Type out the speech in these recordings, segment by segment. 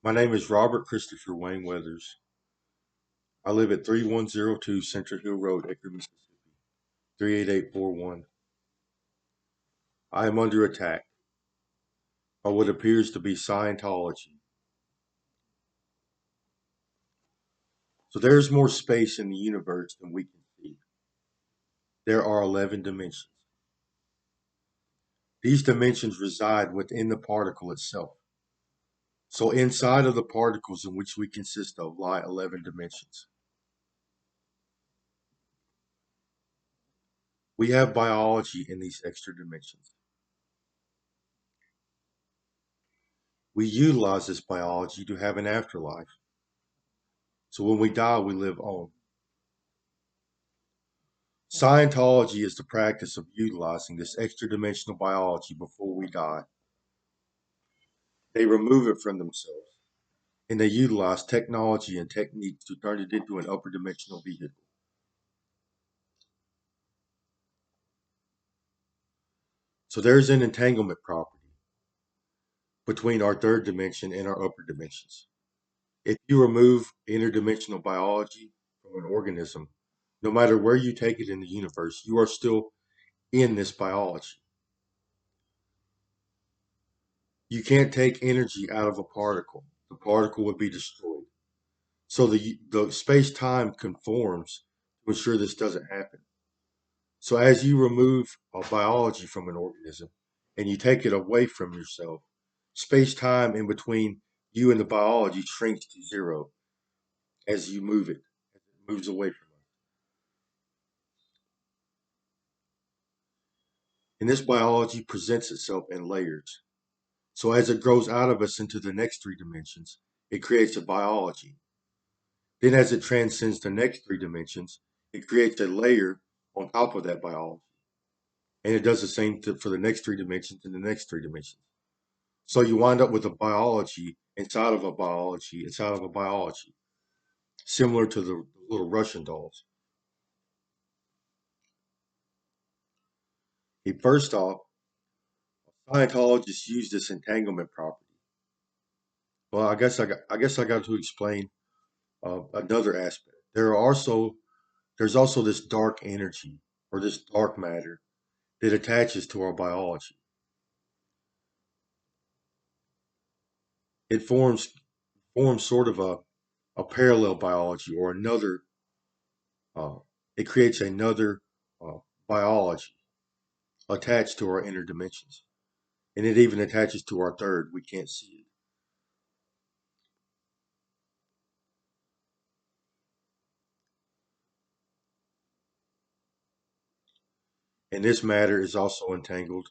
My name is Robert Christopher Wayne Weathers. I live at 3102 Central Hill Road, Acre, Mississippi, 38841. I am under attack by what appears to be Scientology. So there is more space in the universe than we can see. There are 11 dimensions. These dimensions reside within the particle itself. So inside of the particles in which we consist of lie 11 dimensions. We have biology in these extra dimensions. We utilize this biology to have an afterlife. So when we die, we live on. Scientology is the practice of utilizing this extra dimensional biology before we die. They remove it from themselves and they utilize technology and techniques to turn it into an upper dimensional vehicle. So there's an entanglement property between our third dimension and our upper dimensions. If you remove interdimensional biology from an organism, no matter where you take it in the universe, you are still in this biology. You can't take energy out of a particle. The particle would be destroyed. So the space time conforms to ensure this doesn't happen. So as you remove biology from an organism and you take it away from yourself, space time in between you and the biology shrinks to zero as you move it, as it moves away from us. And this biology presents itself in layers. So as it grows out of us into the next three dimensions, it creates a biology. Then as it transcends the next three dimensions, it creates a layer on top of that biology. And it does the same for the next three dimensions and the next three dimensions. So you wind up with a biology inside of a biology inside of a biology, similar to the little Russian dolls. First off, Scientologists use this entanglement property. Well, I guess I got to explain another aspect. There's also this dark energy or this dark matter that attaches to our biology. It forms sort of a parallel biology or another. Uh, it creates another uh, biology attached to our inner dimensions, and it even attaches to our third. We can't see it, and this matter is also entangled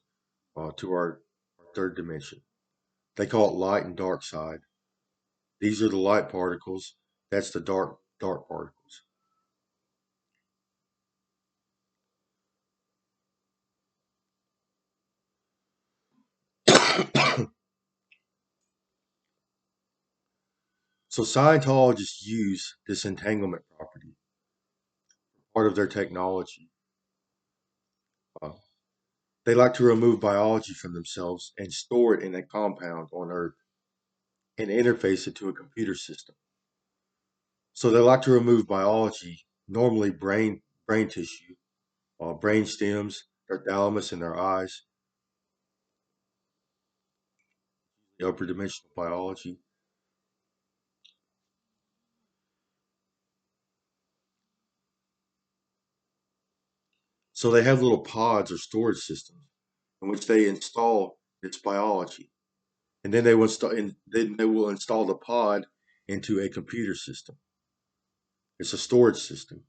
to our third dimension. They call it light and dark side. These are the light particles. That's the dark particles. So Scientologists use this entanglement property, part of their technology. Uh, they like to remove biology from themselves and store it in a compound on Earth and interface it to a computer system. So they like to remove biology, normally brain tissue, brain stems, their thalamus, and their eyes, the upper dimensional biology. So they have little pods or storage systems in which they install its biology, and then they will install the pod into a computer system. It's a storage system.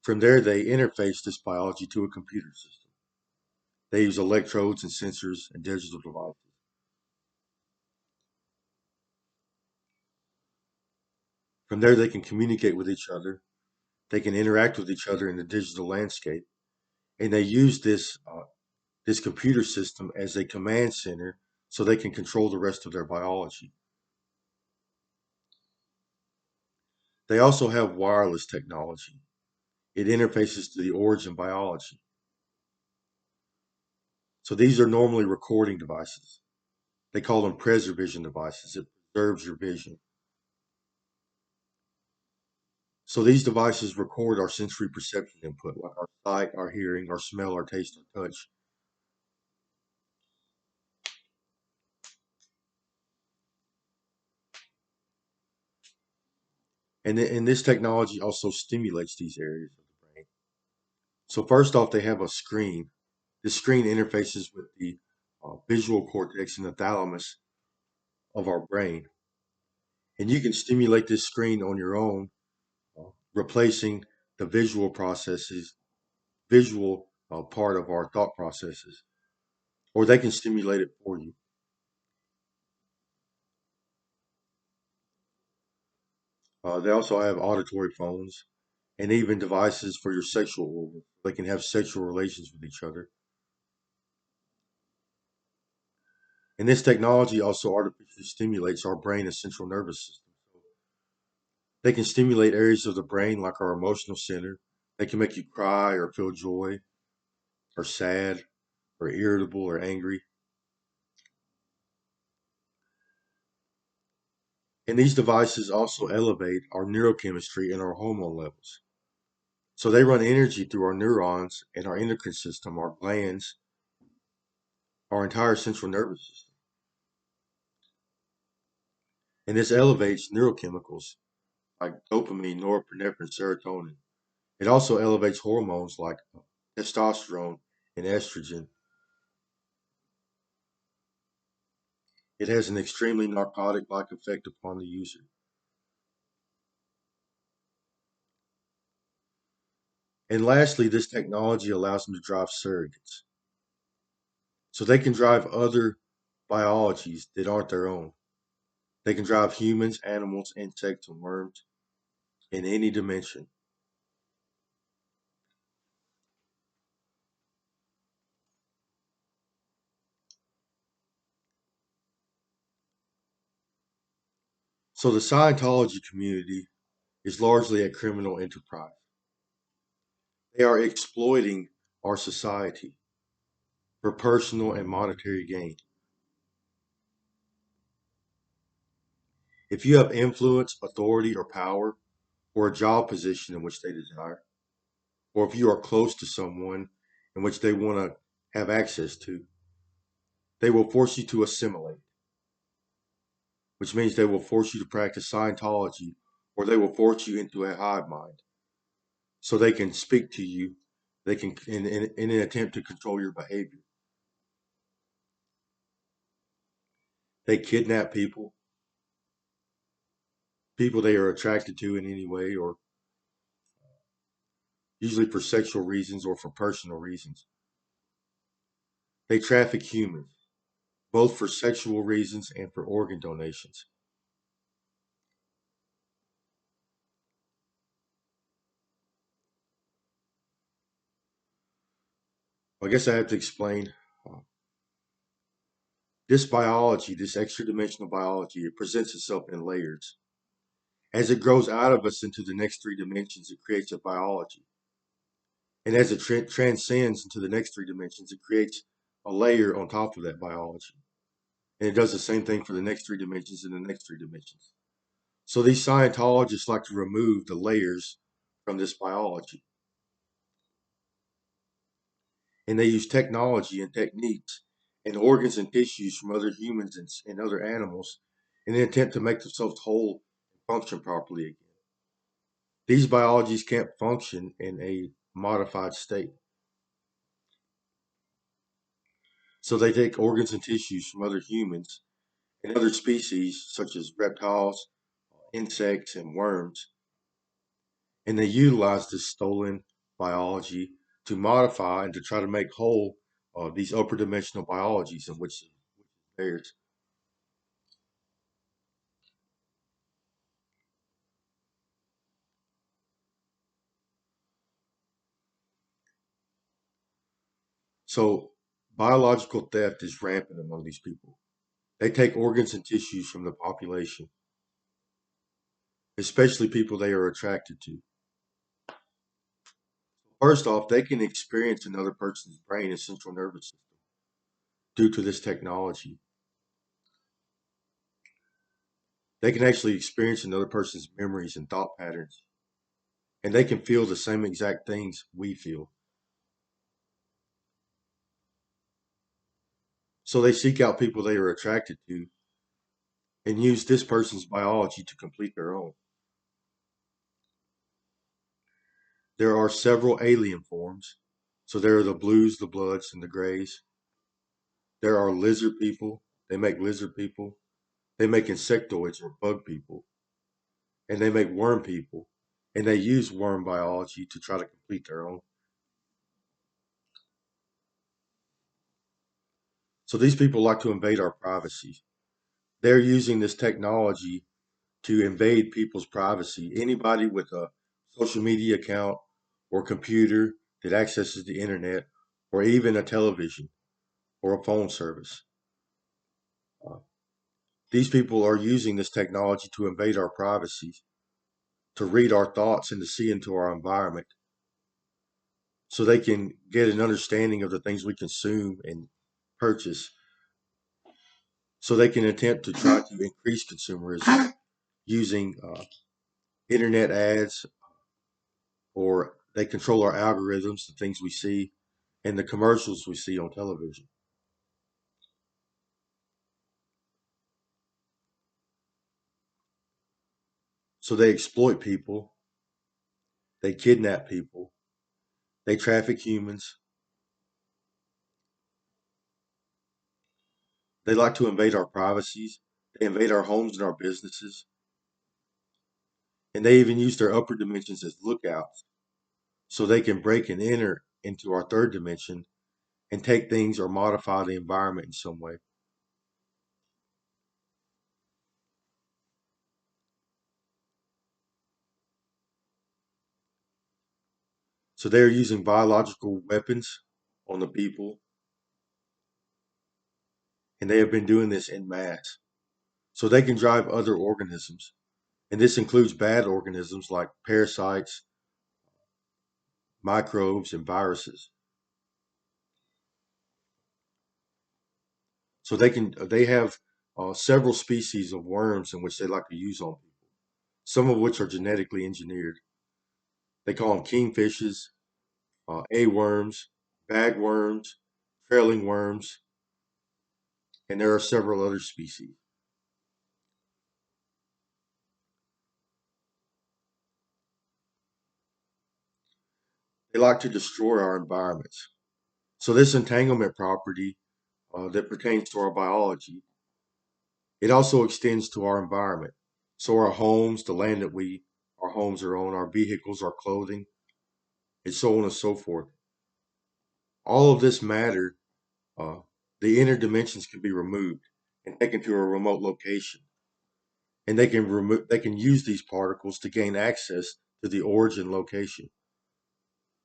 From there, they interface this biology to a computer system. They use electrodes and sensors and digital devices. From there, they can communicate with each other. They can interact with each other in the digital landscape, and they use this computer system as a command center so they can control the rest of their biology. They also have wireless technology. It interfaces to the origin biology. So these are normally recording devices. They call them preservation devices. It preserves your vision. So these devices record our sensory perception input, like our sight, our hearing, our smell, our taste, our touch. And this technology also stimulates these areas of the brain. So first off, they have a screen. This screen interfaces with the visual cortex and the thalamus of our brain. And you can stimulate this screen on your own, replacing the visual part of our thought processes, or they can stimulate it for you. They also have auditory phones and even devices for your sexual organs. They can have sexual relations with each other. And this technology also artificially stimulates our brain and central nervous system. They can stimulate areas of the brain like our emotional center. They can make you cry or feel joy or sad or irritable or angry. And these devices also elevate our neurochemistry and our hormone levels. So they run energy through our neurons and our endocrine system, our glands, our entire central nervous system. And this elevates neurochemicals like dopamine, norepinephrine, serotonin. It also elevates hormones like testosterone and estrogen. It has an extremely narcotic-like effect upon the user. And lastly, this technology allows them to drive surrogates. So they can drive other biologies that aren't their own. They can drive humans, animals, insects, and worms in any dimension. So the Scientology community is largely a criminal enterprise. They are exploiting our society for personal and monetary gain. If you have influence, authority, or power, or a job position in which they desire, or if you are close to someone in which they want to have access to, they will force you to assimilate, which means they will force you to practice Scientology, or they will force you into a hive mind so they can speak to you, they can in an attempt to control your behavior. They kidnap people they are attracted to in any way, or usually for sexual reasons or for personal reasons. They traffic humans, both for sexual reasons and for organ donations. I guess I have to explain uh, this biology, this extra dimensional biology, it presents itself in layers. As it grows out of us into the next three dimensions, it creates a biology. And as it transcends into the next three dimensions, it creates a layer on top of that biology. And it does the same thing for the next three dimensions and the next three dimensions. So these Scientologists like to remove the layers from this biology. And they use technology and techniques and organs and tissues from other humans and other animals in an attempt to make themselves whole and function properly again. These biologies can't function in a modified state. So they take organs and tissues from other humans and other species, such as reptiles, insects, and worms, and they utilize this stolen biology to modify and to try to make whole these upper dimensional biologies in which theirs. So biological theft is rampant among these people. They take organs and tissues from the population, especially people they are attracted to. First off, they can experience another person's brain and central nervous system due to this technology. They can actually experience another person's memories and thought patterns, and they can feel the same exact things we feel. So they seek out people they are attracted to and use this person's biology to complete their own. There are several alien forms. So there are the blues, the bloods, and the grays. There are lizard people. They make lizard people. They make insectoids or bug people. And they make worm people. And they use worm biology to try to complete their own. So these people like to invade our privacy. They're using this technology to invade people's privacy. Anybody with a social media account or computer that accesses the internet or even a television or a phone service. Uh, these people are using this technology to invade our privacy, to read our thoughts and to see into our environment so they can get an understanding of the things we consume and purchase. So they can attempt to try to increase consumerism using internet ads, or they control our algorithms, the things we see, and the commercials we see on television. So they exploit people, they kidnap people, they traffic humans, they like to invade our privacies, they invade our homes and our businesses, and they even use their upper dimensions as lookouts so they can break and enter into our third dimension and take things or modify the environment in some way. So they're using biological weapons on the people, and they have been doing this in mass. So they can drive other organisms, and this includes bad organisms like parasites, microbes, and viruses. So they have several species of worms in which they like to use on people, some of which are genetically engineered. They call them kingfishes, A worms, bagworms, trailing worms, and there are several other species. They like to destroy our environments. So this entanglement property that pertains to our biology, it also extends to our environment. So our homes, the land that our homes are on, our vehicles, our clothing, and so on and so forth. All of this matter, uh, the inner dimensions can be removed and taken to a remote location, and they can use these particles to gain access to the origin location.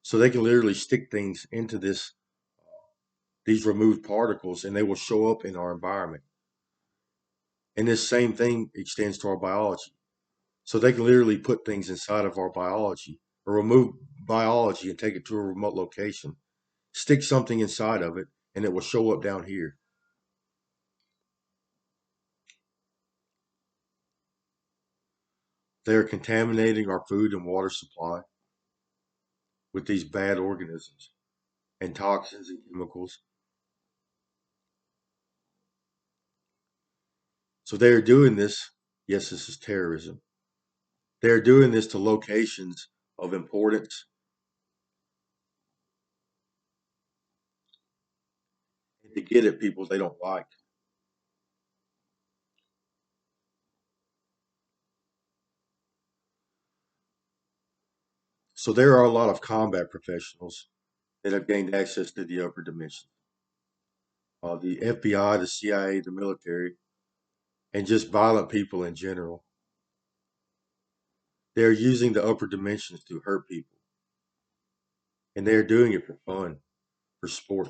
So they can literally stick things into these removed particles, and they will show up in our environment. And this same thing extends to our biology. So they can literally put things inside of our biology or remove biology and take it to a remote location, stick something inside of it, and it will show up down here. They are contaminating our food and water supply with these bad organisms and toxins and chemicals. So they are doing this. Yes, this is terrorism. They are doing this to locations of importance and to get at people they don't like. So there are a lot of combat professionals that have gained access to the upper dimension. The FBI, the CIA, the military, and just violent people in general. They are using the upper dimensions to hurt people, and they are doing it for fun, for sport.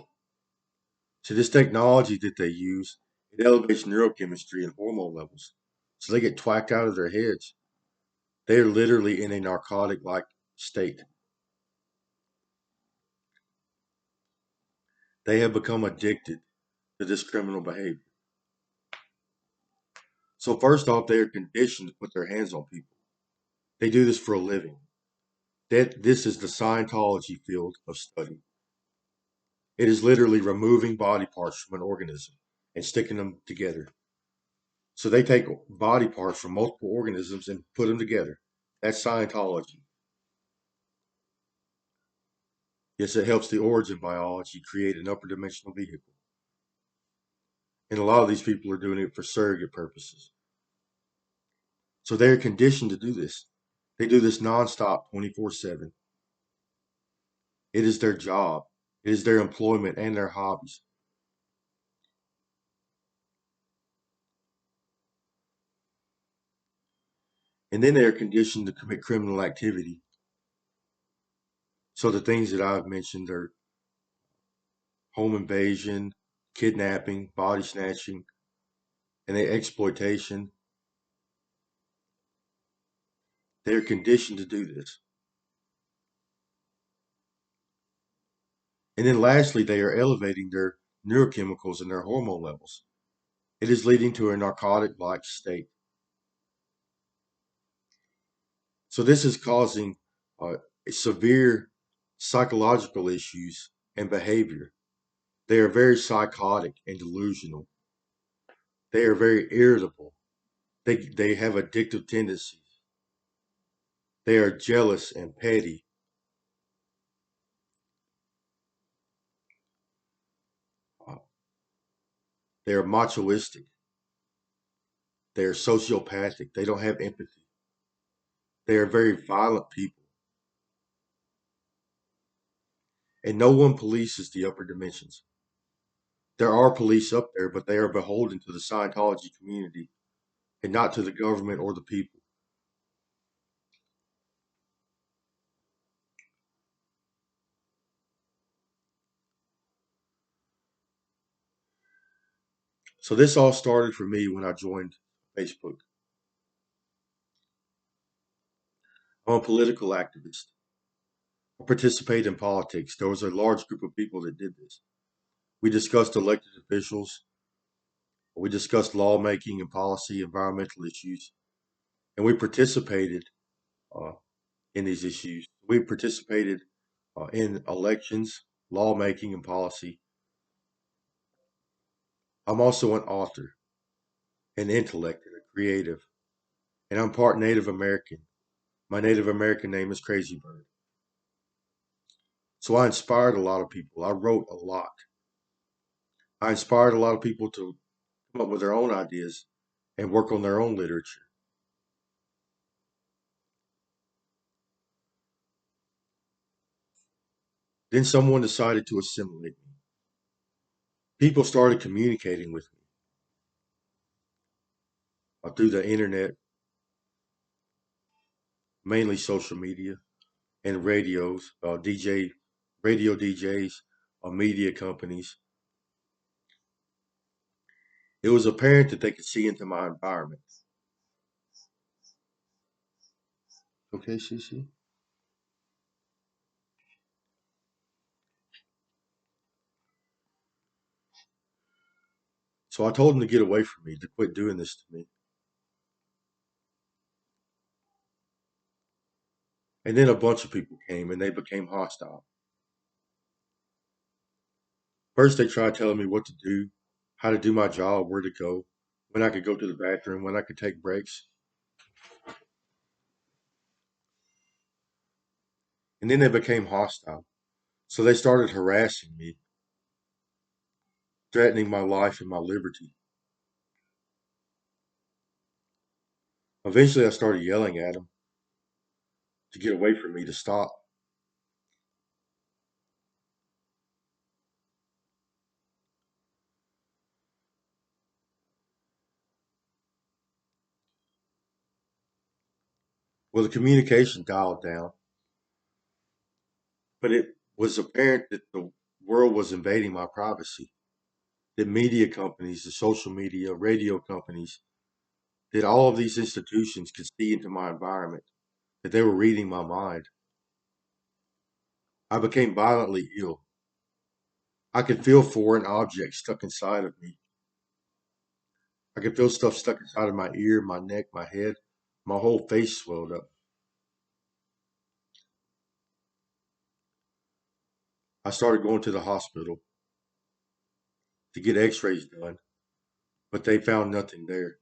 So this technology that they use, it elevates neurochemistry and hormone levels. So they get twacked out of their heads. They are literally in a narcotic-like state. They have become addicted to this criminal behavior. So first off, they are conditioned to put their hands on people. They do this for a living. This is the Scientology field of study. It is literally removing body parts from an organism and sticking them together. So they take body parts from multiple organisms and put them together. That's Scientology. Yes, it helps the origin biology create an upper dimensional vehicle. And a lot of these people are doing it for surrogate purposes. So they're conditioned to do this. They do this nonstop 24/7. It is their job. It is their employment and their hobbies. And then they are conditioned to commit criminal activity. So the things that I've mentioned are home invasion, kidnapping, body snatching, and the exploitation. They are conditioned to do this. And then lastly, they are elevating their neurochemicals and their hormone levels. It is leading to a narcotic-like state. So this is causing uh, severe psychological issues and behavior. They are very psychotic and delusional. They are very irritable. They have addictive tendencies. They are jealous and petty. Uh, they are machoistic. They are sociopathic. They don't have empathy. They are very violent people. And no one polices the upper dimensions. There are police up there, but they are beholden to the Scientology community and not to the government or the people. So this all started for me when I joined Facebook. I'm a political activist. I participate in politics. There was a large group of people that did this. We discussed elected officials. We discussed lawmaking and policy, environmental issues, and we participated uh, in these issues. We participated in elections, lawmaking, and policy. I'm also an author, an intellect, and a creative, and I'm part Native American. My Native American name is Crazy Bird. So I inspired a lot of people. I wrote a lot. I inspired a lot of people to come up with their own ideas and work on their own literature. Then someone decided to assimilate me. People started communicating with me through the internet, mainly social media and radios, radio DJs, media companies. It was apparent that they could see into my environment. Okay, CC. So I told them to get away from me, to quit doing this to me. And then a bunch of people came and they became hostile. First, they tried telling me what to do, how to do my job, where to go, when I could go to the bathroom, when I could take breaks. And then they became hostile. So they started harassing me, threatening my life and my liberty. Eventually, I started yelling at them to get away from me, to stop. Well, the communication dialed down, but it was apparent that the world was invading my privacy. The media companies, the social media, radio companies, that all of these institutions could see into my environment, that they were reading my mind. I became violently ill. I could feel foreign objects stuck inside of me. I could feel stuff stuck inside of my ear, my neck, my head. My whole face swelled up. I started going to the hospital to get x-rays done, but they found nothing there.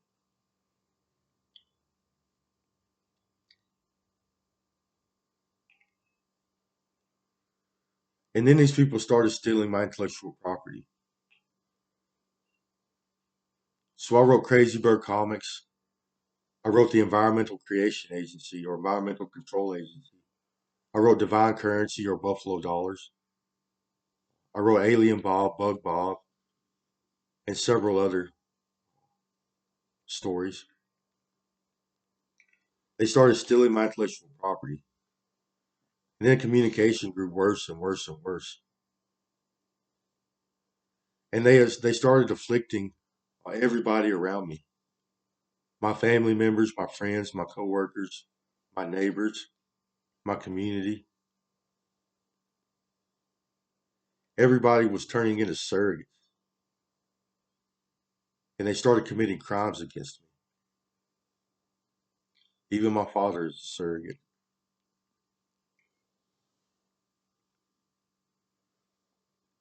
And then these people started stealing my intellectual property. So I wrote Crazy Bird Comics. I wrote the Environmental Creation Agency or Environmental Control Agency. I wrote Divine Currency or Buffalo Dollars. I wrote Alien Bob, Bug Bob, and several other stories. They started stealing my intellectual property. And then communication grew worse and worse and worse. And they started afflicting everybody around me. My family members, my friends, my coworkers, my neighbors, my community. Everybody was turning into surrogates. And they started committing crimes against me. Even my father is a surrogate.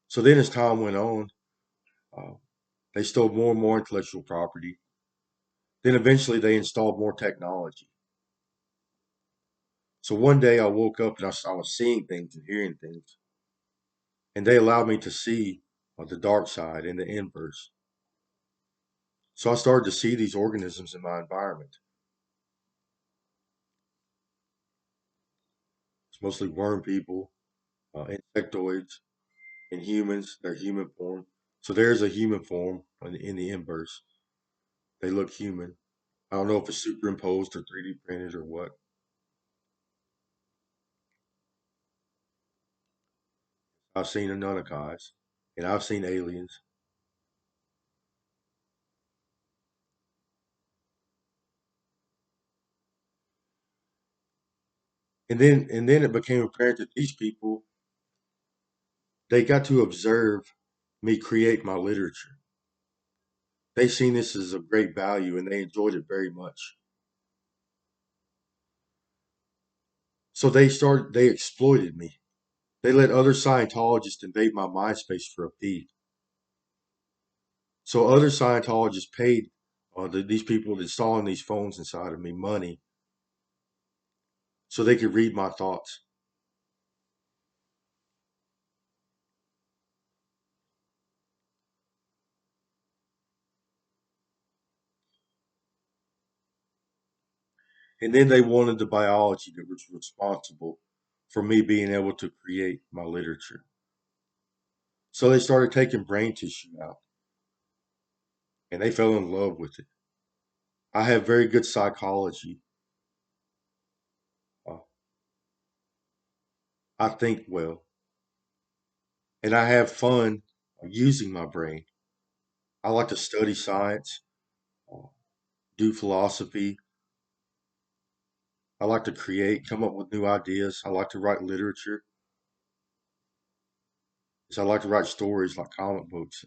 So then as time went on, uh, they stole more and more intellectual property. Then eventually they installed more technology. So one day I woke up and I was seeing things and hearing things. And they allowed me to see the dark side and the inverse. So I started to see these organisms in my environment. It's mostly worm people, insectoids, and humans. They're human form. So there's a human form in the inverse. They look human. I don't know if it's superimposed or 3D printed or what. I've seen Anunnakis, and I've seen aliens. And then it became apparent that these people, they got to observe me create my literature. They seen this as of great value and they enjoyed it very much. So they exploited me. They let other Scientologists invade my mind space for a fee. So other Scientologists paid these people installing these phones inside of me money so they could read my thoughts. And then they wanted the biology that was responsible for me being able to create my literature. So they started taking brain tissue out and they fell in love with it. I have very good psychology. Uh, I think well, and I have fun using my brain. I like to study science, uh, do philosophy. I like to create, come up with new ideas. I like to write literature. So I like to write stories like comic books,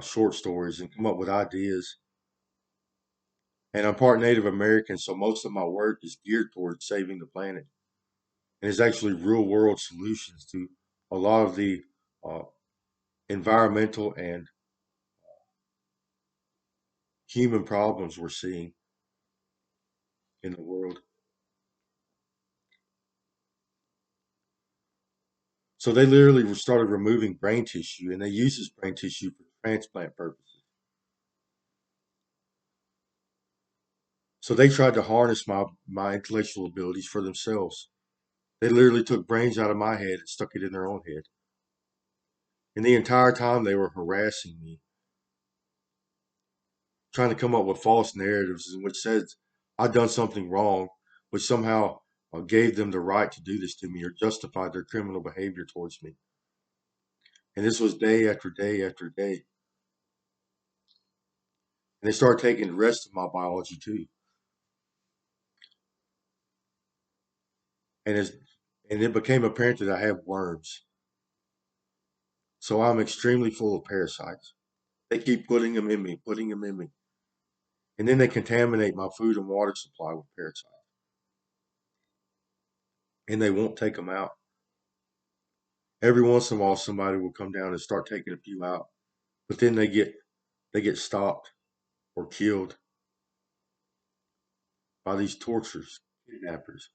short stories, and come up with ideas. And I'm part Native American, so most of my work is geared towards saving the planet. And it's actually real world solutions to a lot of the uh, environmental and human problems we're seeing in the world. So they literally started removing brain tissue, and they use this brain tissue for transplant purposes. So they tried to harness my intellectual abilities for themselves. They literally took brains out of my head and stuck it in their own head. And the entire time they were harassing me, trying to come up with false narratives in which says I'd done something wrong, which somehow gave them the right to do this to me or justified their criminal behavior towards me. And this was day after day after day. And they started taking the rest of my biology too. And, as, and it became apparent that I have worms. So I'm extremely full of parasites. They keep putting them in me, putting them in me. And then they contaminate my food and water supply with parasites. And they won't take them out. Every once in a while, somebody will come down and start taking a few out, but then they get stopped or killed by these torturers, kidnappers.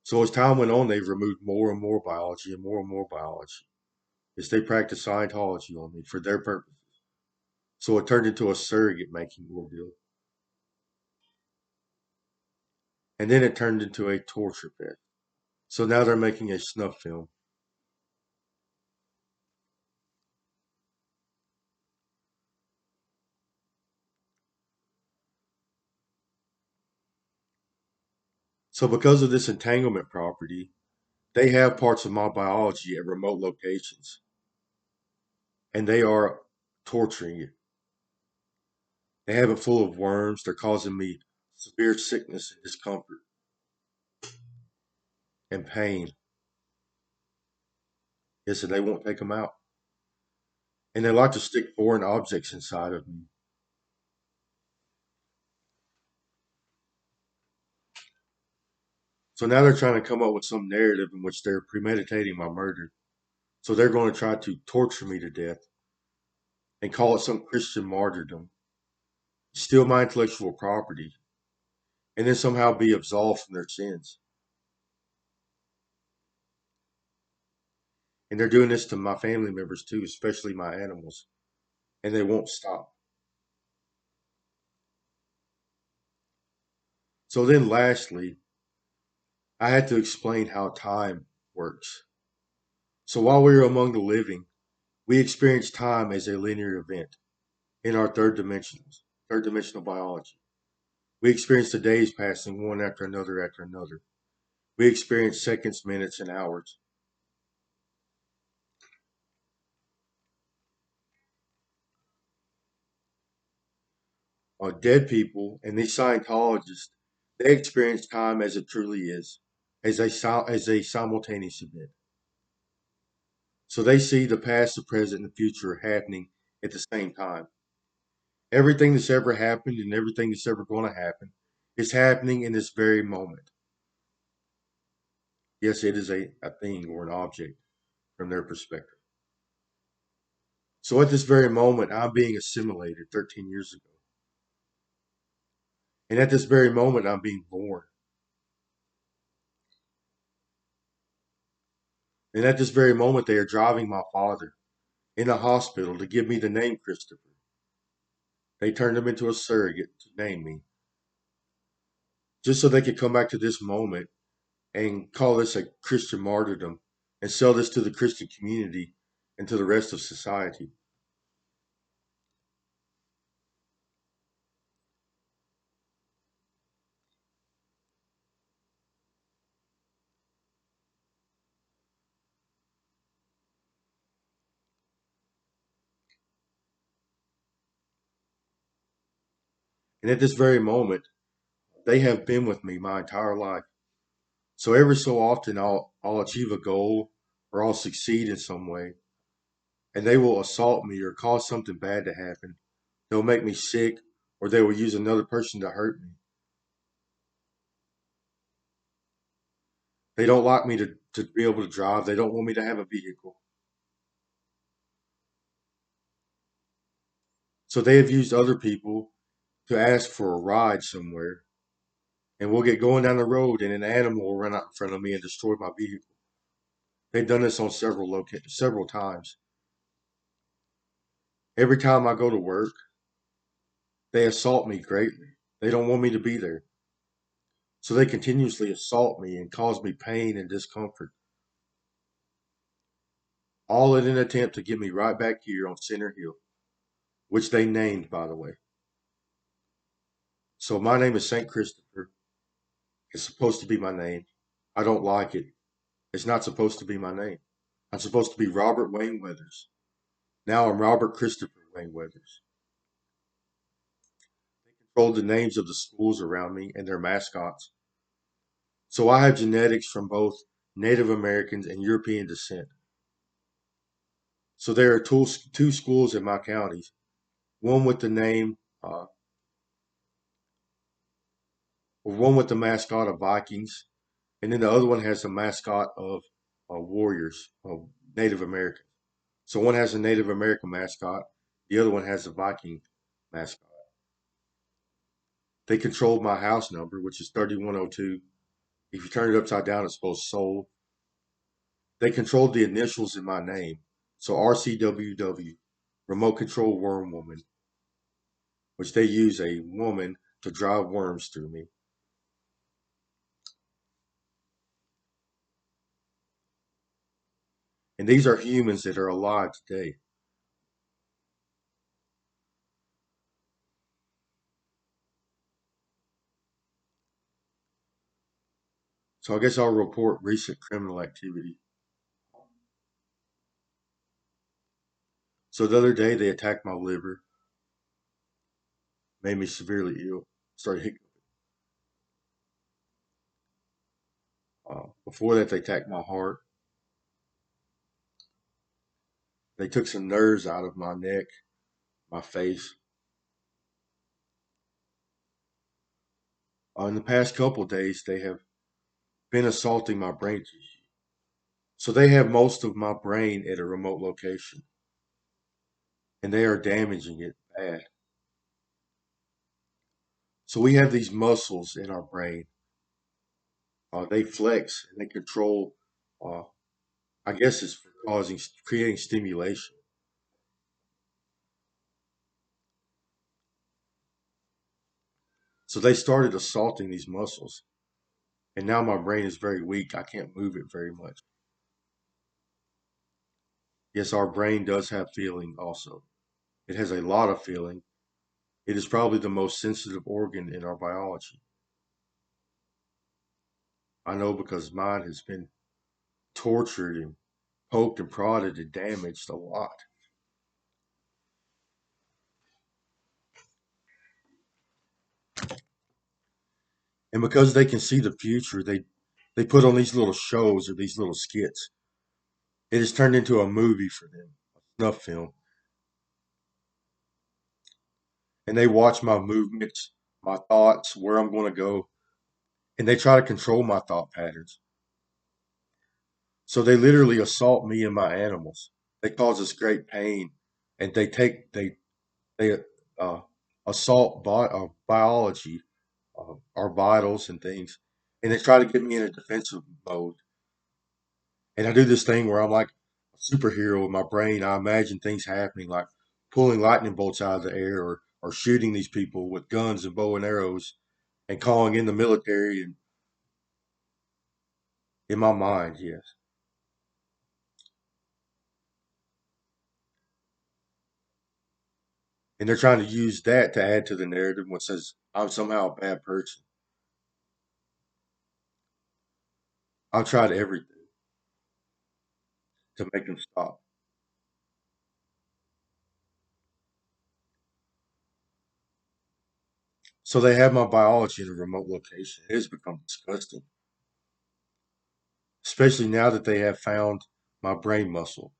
So as time went on, they've removed more and more biology and more biology as they practiced Scientology on me for their purposes. So it turned into a surrogate making ordeal. And then it turned into a torture pit. So now they're making a snuff film. So because of this entanglement property, they have parts of my biology at remote locations. And they are torturing it. They have it full of worms. They're causing me severe sickness and discomfort and pain. Yes, and they won't take them out. And they like to stick foreign objects inside of me. So now they're trying to come up with some narrative in which they're premeditating my murder. So they're going to try to torture me to death and call it some Christian martyrdom, steal my intellectual property, and then somehow be absolved from their sins. And they're doing this to my family members too, especially my animals. And they won't stop. So then lastly, I had to explain how time works. So while we are among the living, we experience time as a linear event in our third dimensional biology. We experience the days passing one after another after another. We experience seconds, minutes, and hours. Dead people and these Scientologists, they experience time as it truly is, as a simultaneous event. So they see the past, the present, and the future happening at the same time. Everything that's ever happened and everything that's ever going to happen is happening in this very moment. Yes, it is a thing or an object from their perspective. So at this very moment, I'm being assimilated 13 years ago. And at this very moment, I'm being born. And at this very moment, they are driving my father in a hospital to give me the name Christopher. They turned him into a surrogate to name me, just so they could come back to this moment and call this a Christian martyrdom and sell this to the Christian community and to the rest of society. And at this very moment, they have been with me my entire life. So every so often, I'll achieve a goal or I'll succeed in some way, and they will assault me or cause something bad to happen. They'll make me sick, or they will use another person to hurt me. They don't like me to be able to drive. They don't want me to have a vehicle. So they have used other people to ask for a ride somewhere, and we'll get going down the road, and an animal will run out in front of me and destroy my vehicle. They've done this on several times. Every time I go to work, they assault me greatly. They don't want me to be there. So they continuously assault me and cause me pain and discomfort, all in an attempt to get me right back here on Center Hill, which they named, by the way. So my name is St. Christopher. It's supposed to be my name. I don't like it. It's not supposed to be my name. I'm supposed to be Robert Wayne Weathers. Now I'm Robert Christopher Wayne Weathers. They controlled the names of the schools around me and their mascots. So I have genetics from both Native Americans and European descent. So there are two schools in my county. One with the name, one with the mascot of Vikings, and then the other one has the mascot of warriors, of Native American. So one has a Native American mascot, the other one has a Viking mascot. They controlled my house number, which is 3102. If you turn it upside down, it's supposed soul. They controlled the initials in my name. So RCWW, Remote Control Worm Woman, which they use a woman to drive worms through me. And these are humans that are alive today. So I guess I'll report recent criminal activity. So the other day they attacked my liver, made me severely ill, started hiccuping. Before that, they attacked my heart. They took some nerves out of my neck, my face. In the past couple of days, they have been assaulting my brain tissue. So they have most of my brain at a remote location, and they are damaging it bad. So we have these muscles in our brain. They flex and they control. Uh, I guess it's for creating stimulation. So they started assaulting these muscles, and now my brain is very weak. I can't move it very much. Yes, our brain does have feeling also. It has a lot of feeling. It is probably the most sensitive organ in our biology. I know because mine has been tortured and poked and prodded and damaged a lot. And because they can see the future, they put on these little shows or these little skits. It has turned into a movie for them, a snuff film. And they watch my movements, my thoughts, where I'm going to go, and they try to control my thought patterns. So they literally assault me and my animals. They cause us great pain, and they uh, assault biology, our vitals and things, and they try to get me in a defensive mode. And I do this thing where I'm like a superhero with my brain. I imagine things happening, like pulling lightning bolts out of the air, or shooting these people with guns and bow and arrows, and calling in the military. And in my mind, yes, and they're trying to use that to add to the narrative, which says I'm somehow a bad person. I've tried everything to make them stop. So they have my biology in a remote location. It has become disgusting, especially now that they have found my brain muscle.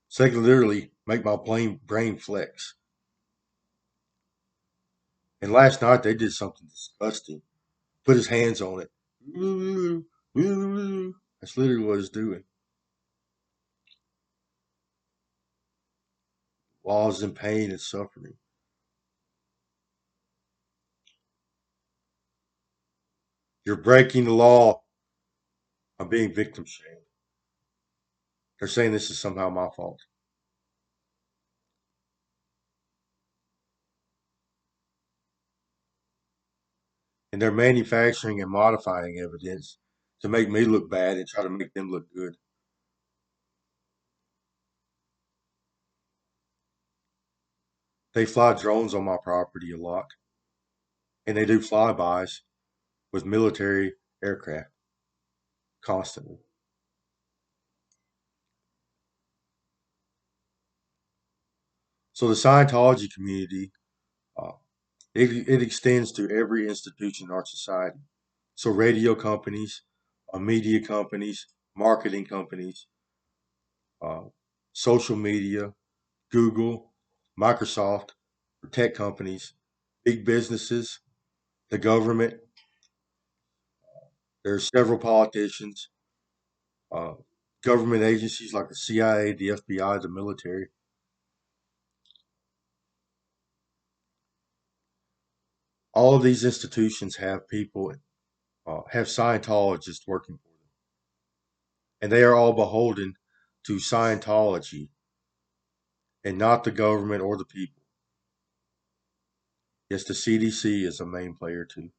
So they can literally make my brain flex. And last night they did something disgusting. Put his hands on it. That's literally what it's doing. While I was in pain and suffering. You're breaking the law. I'm being victim shamed. They're saying this is somehow my fault. And they're manufacturing and modifying evidence to make me look bad and try to make them look good. They fly drones on my property a lot, and they do flybys with military aircraft constantly. So the Scientology community, uh, it extends to every institution in our society. So radio companies, media companies, marketing companies, social media, Google, Microsoft, tech companies, big businesses, the government. There are several politicians, uh, government agencies like the CIA, the FBI, the military. All of these institutions have people, have Scientologists working for them, and they are all beholden to Scientology and not the government or the people. Yes, the CDC is a main player too.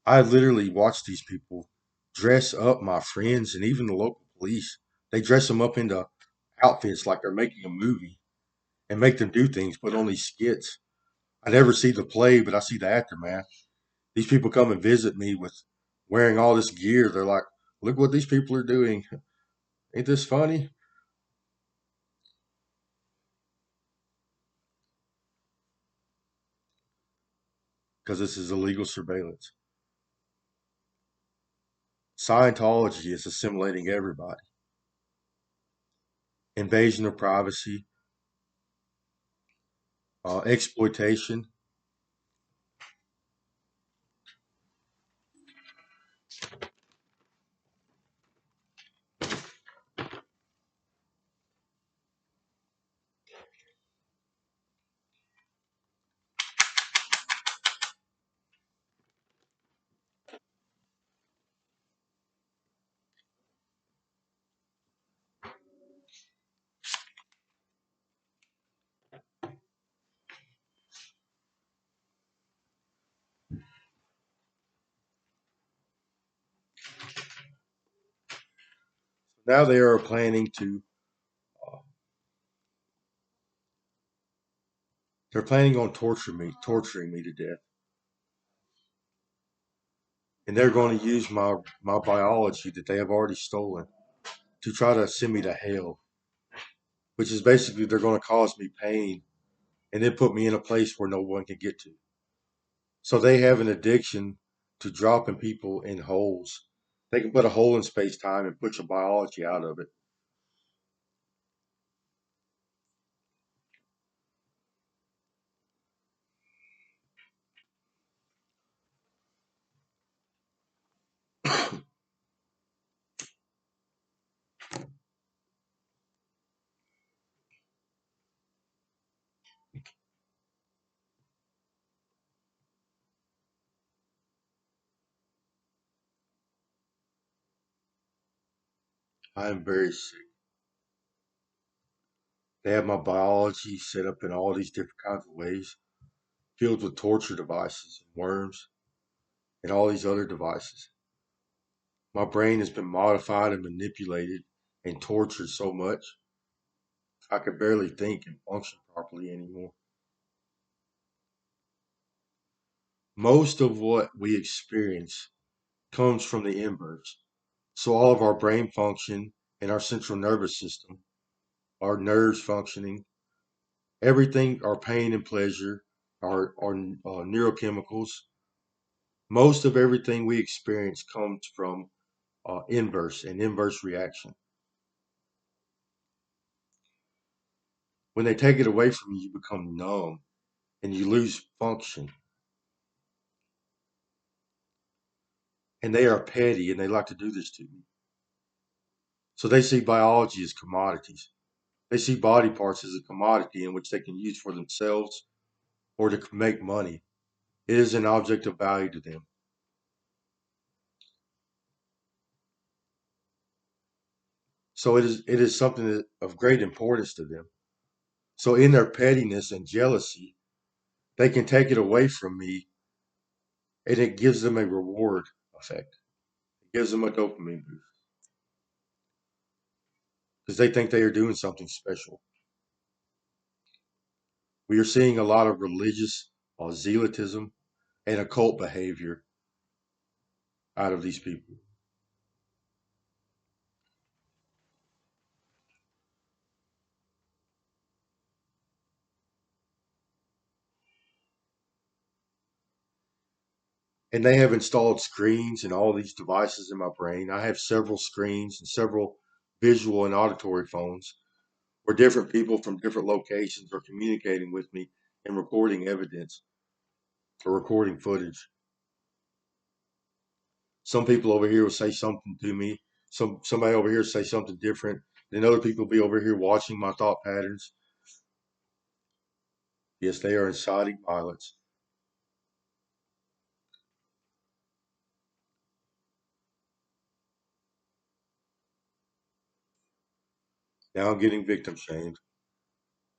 I literally watch these people dress up my friends and even the local police. They dress them up into outfits like they're making a movie and make them do things, put on these skits. I never see the play, but I see the aftermath. These people come and visit me with wearing all this gear. They're like, look what these people are doing. Ain't this funny? Because this is illegal surveillance. Scientology is assimilating everybody. Invasion of privacy, exploitation. Now they are planning to, uh, they're planning on torturing me to death. And they're going to use my biology that they have already stolen to try to send me to hell, which is basically they're going to cause me pain and then put me in a place where no one can get to. So they have an addiction to dropping people in holes. They can put a hole in space time and put your biology out of it. I am very sick. They have my biology set up in all these different kinds of ways, filled with torture devices, worms, and all these other devices. My brain has been modified and manipulated and tortured so much I could barely think and function properly anymore. Most of what we experience comes from the inverse. So all of our brain function and our central nervous system, our nerves functioning, everything, our pain and pleasure, our neurochemicals, most of everything we experience comes from inverse and inverse reaction. When they take it away from you, you become numb and you lose function. And they are petty and they like to do this to you. So they see biology as commodities. They see body parts as a commodity in which they can use for themselves or to make money. It is an object of value to them. So it is something of great importance to them. So in their pettiness and jealousy, they can take it away from me and it gives them a reward effect. It gives them a dopamine boost because they think they are doing something special. We are seeing a lot of religious zealotism and occult behavior out of these people. And they have installed screens and all these devices in my brain. I have several screens and several visual and auditory phones where different people from different locations are communicating with me and recording evidence or recording footage. Some people over here will say something to me. Somebody over here will say something different. Then other people will be over here watching my thought patterns. Yes, they are inciting violence. Now I'm getting victim shamed,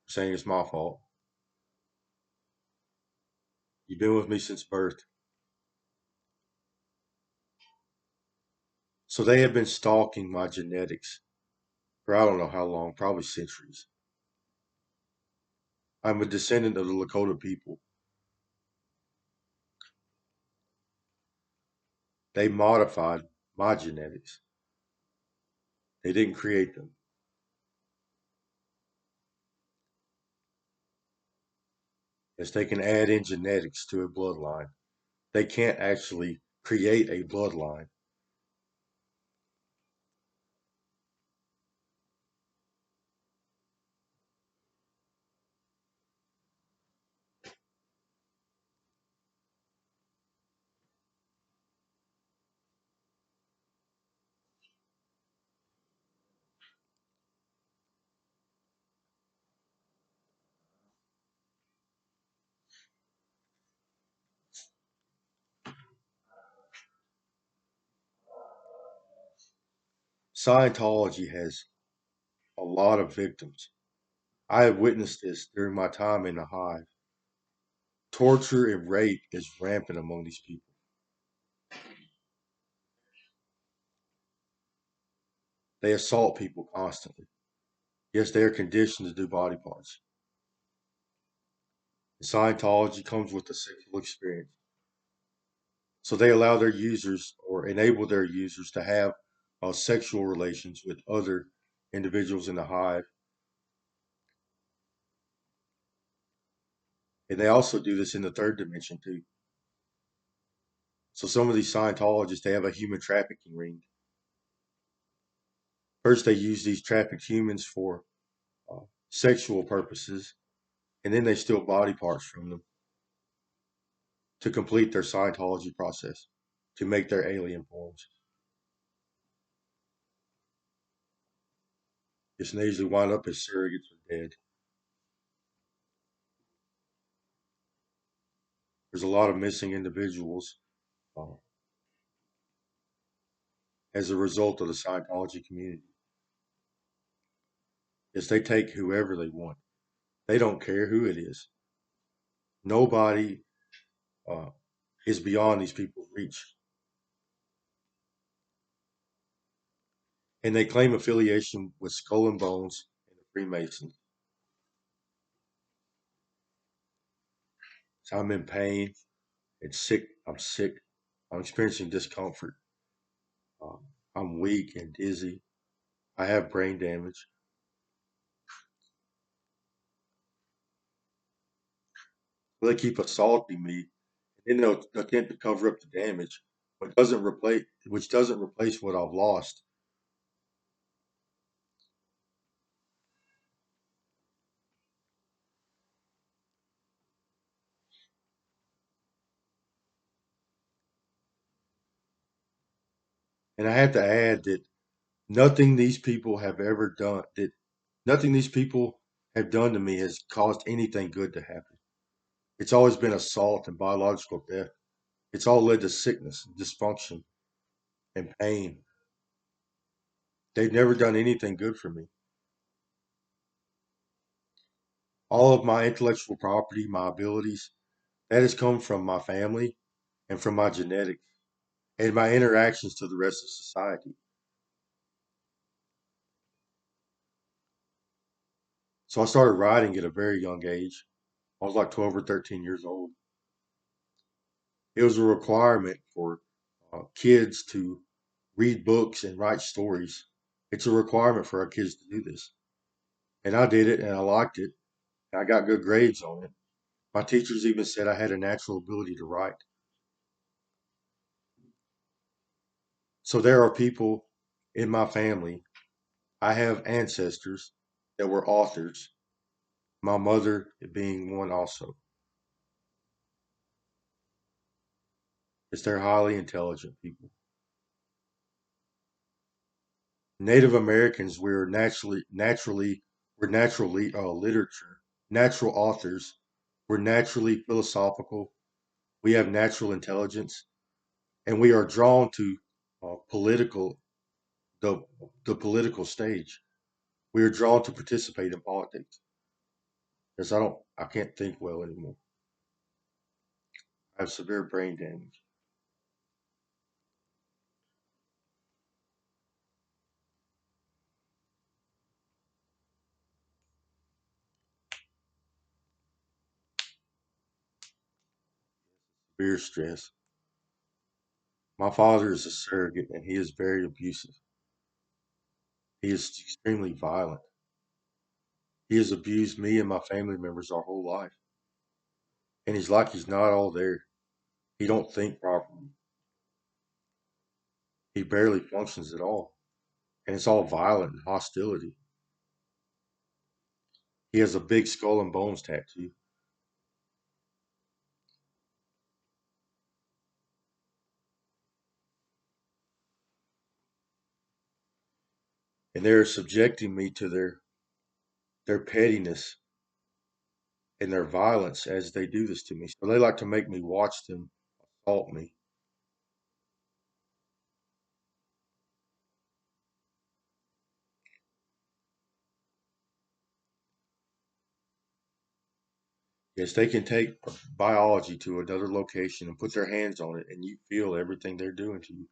saying it's my fault. You've been with me since birth. So they have been stalking my genetics for I don't know how long, probably centuries. I'm a descendant of the Lakota people. They modified my genetics. They didn't create them. As they can add in genetics to a bloodline. They can't actually create a bloodline. Scientology has a lot of victims. I have witnessed this during my time in the hive. Torture and rape is rampant among these people. They assault people constantly. Yes, they are conditioned to do body parts. And Scientology comes with a sexual experience. So they allow their users or enable their users to have sexual relations with other individuals in the hive. And they also do this in the third dimension too. So some of these Scientologists, they have a human trafficking ring. First, they use these trafficked humans for sexual purposes, and then they steal body parts from them to complete their Scientology process, to make their alien forms. Yes, and they usually wind up as surrogates or dead. There's a lot of missing individuals uh, as a result of the Scientology community. Is they take whoever they want. They don't care who it is. Nobody uh, is beyond these people's reach. And they claim affiliation with Skull and Bones and the Freemasons. So I'm in pain and sick. I'm sick. I'm experiencing discomfort. I'm weak and dizzy. I have brain damage. They keep assaulting me, and then they'll attempt to cover up the damage, but doesn't replace which doesn't replace what I've lost. And I have to add that nothing these people have ever done that nothing these people have done to me has caused anything good to happen. It's always been assault and biological death. It's all led to sickness, dysfunction, and pain. They've never done anything good for me. All of my intellectual property, my abilities, that has come from my family and from my genetics and my interactions to the rest of society. So I started writing at a very young age. I was like 12 or 13 years old. It was a requirement for kids to read books and write stories. It's a requirement for our kids to do this. And I did it and I liked it. And I got good grades on it. My teachers even said I had a natural ability to write. So there are people in my family. I have ancestors that were authors, my mother being one also. It's they're highly intelligent people. Native Americans, we're naturally literature, natural authors. We're naturally philosophical. We have natural intelligence, and we are drawn to political the the political stage. We are drawn to participate in politics. Because I can't think well anymore. I have severe brain damage. Severe stress. My father is a surrogate, and he is very abusive. He is extremely violent. He has abused me and my family members our whole life. And he's like he's not all there. He don't think properly. He barely functions at all. And it's all violent and hostility. He has a big skull and bones tattoo. And they're subjecting me to their pettiness and their violence as they do this to me. So they like to make me watch them assault me. Yes, they can take biology to another location and put their hands on it, and you feel everything they're doing to you.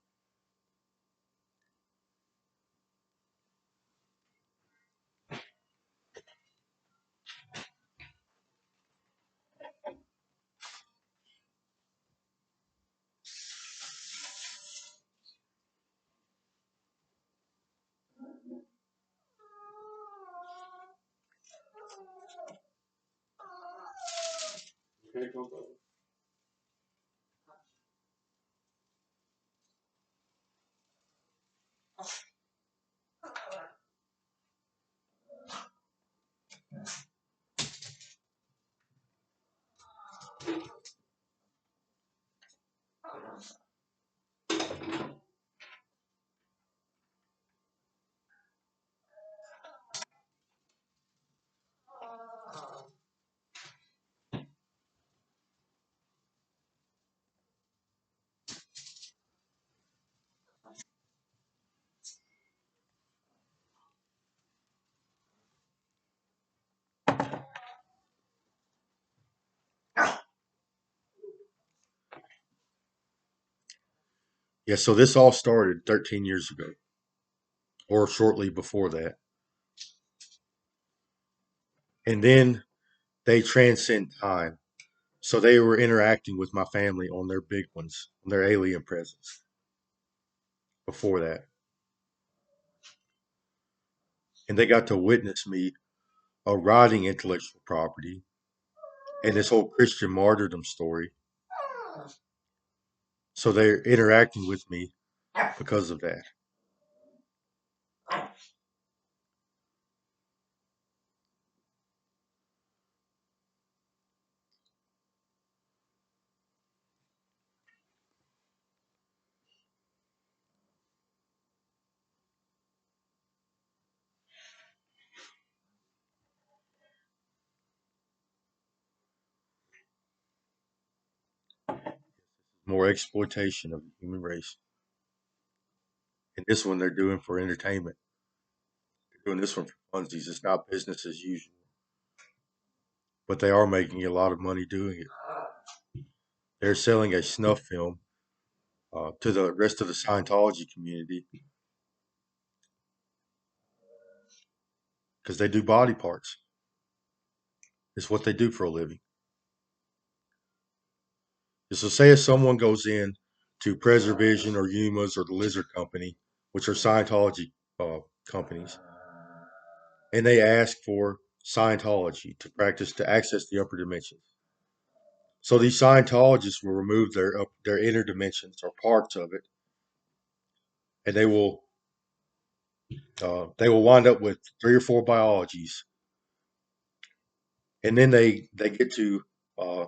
Yeah, so this all started 13 years ago, or shortly before that. And then they transcend time. So they were interacting with my family on their big ones, on their alien presence before that. And they got to witness me writing intellectual property and this whole Christian martyrdom story. So they're interacting with me because of that. More exploitation of the human race. And this one they're doing for entertainment. They're doing this one for funsies. It's not business as usual. But they are making a lot of money doing it. They're selling a snuff film to the rest of the Scientology community because they do body parts. It's what they do for a living. So say if someone goes in to Preservision or Yuma's or the Lizard Company, which are Scientology companies, and they ask for Scientology to practice to access the upper dimensions. So these Scientologists will remove their inner dimensions or parts of it and they will wind up with 3 or 4 biologies, and then they get to uh,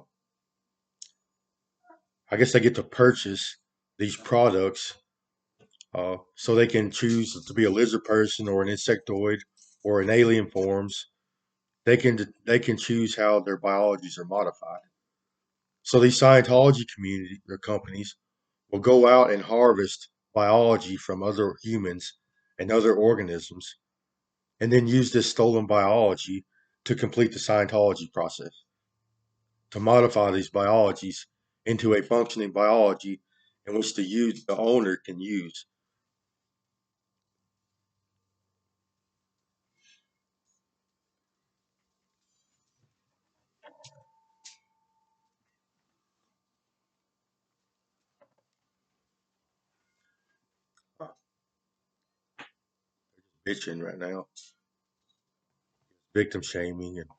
I guess they get to purchase these products, so they can choose to be a lizard person or an insectoid or an alien forms. They can choose how their biologies are modified. So these Scientology community or companies will go out and harvest biology from other humans and other organisms, and then use this stolen biology to complete the Scientology process, to modify these biologies into a functioning biology in which the owner can use. Uh, Bitching right now, victim shaming, and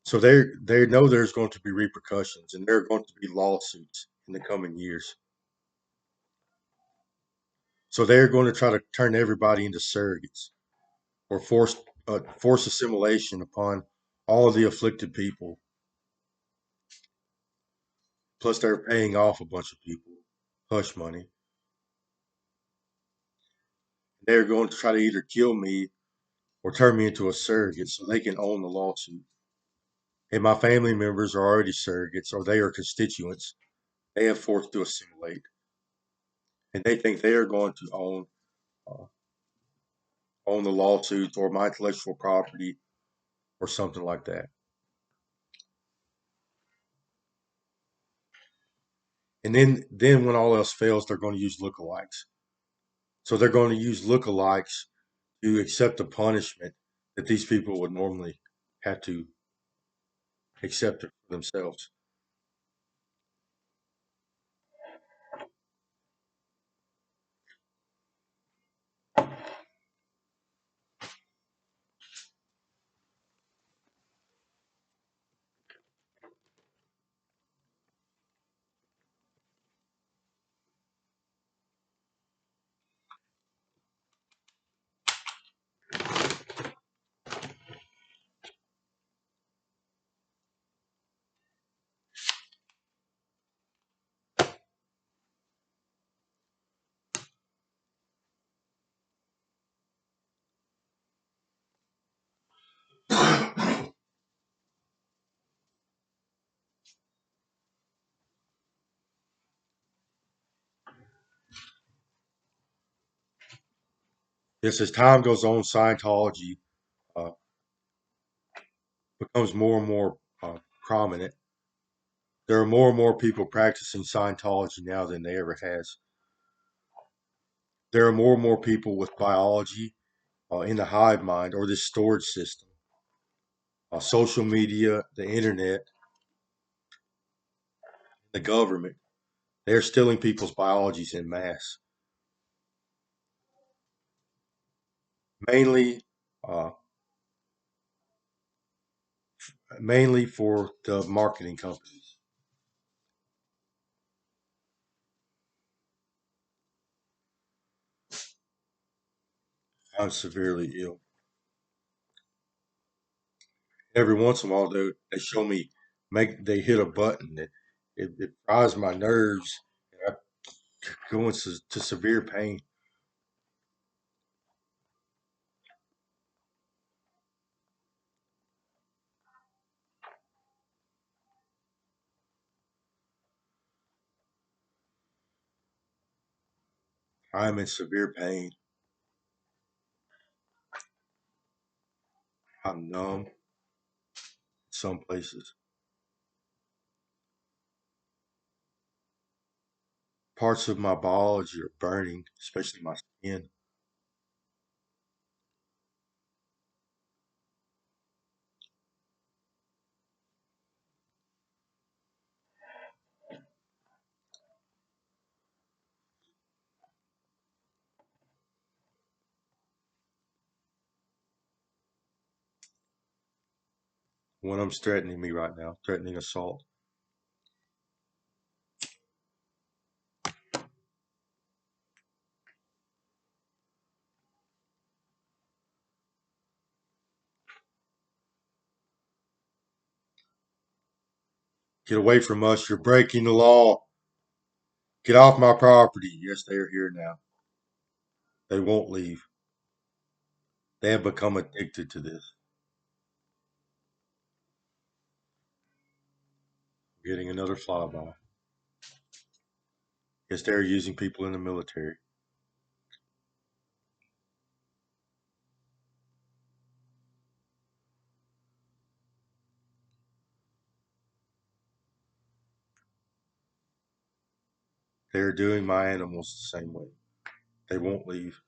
so they know there's going to be repercussions and there are going to be lawsuits in the coming years. So they're going to try to turn everybody into surrogates or force assimilation upon all of the afflicted people. Plus, they're paying off a bunch of people hush money. They're going to try to either kill me or turn me into a surrogate so they can own the lawsuit. And my family members are already surrogates or they are constituents. They have forced to assimilate, and they think they are going to uh, own the lawsuits or my intellectual property or something like that. And then when all else fails, they're going to use lookalikes. So they're going to use lookalikes to accept the punishment that these people would normally have to accept it for themselves. Yes, as time goes on, Scientology uh, becomes more and more prominent. There are more and more people practicing Scientology now than they ever has. There are more and more people with biology in the hive mind or this storage system, social media, the internet, the government. They're stealing people's biologies in mass, mainly, uh, mainly for the marketing companies. I'm severely ill. Every once in a while, they show me they hit a button that it fries my nerves. And I go into to severe pain. I'm in severe pain. I'm numb in some places. Parts of my biology are burning, especially my skin. One of them's threatening me right now, threatening assault. Get away from us. You're breaking the law. Get off my property. Yes, they are here now. They won't leave. They have become addicted to this. Getting another flyby. Yes, they're using people in the military. They're doing my animals the same way. They won't leave.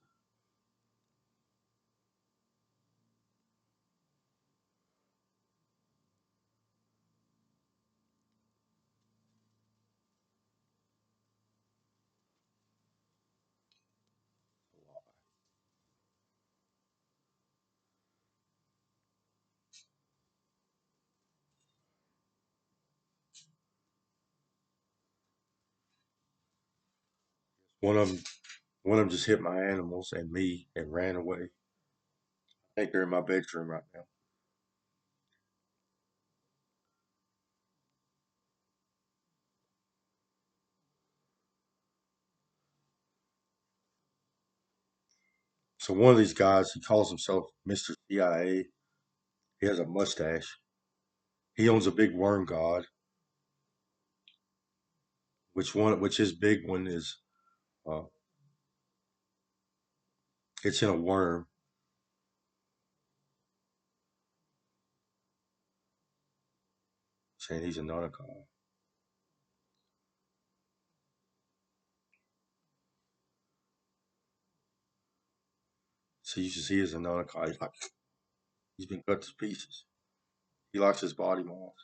One of them, one of them just hit my animals and me and ran away. I think they're in my bedroom right now. So one of these guys, he calls himself Mr. CIA. He has a mustache. He owns a big worm god. Which his big one is. Uh, it's in a worm, saying he's a Nanaka. So you should see his Nanaka. He's been cut to pieces. He likes his body moss.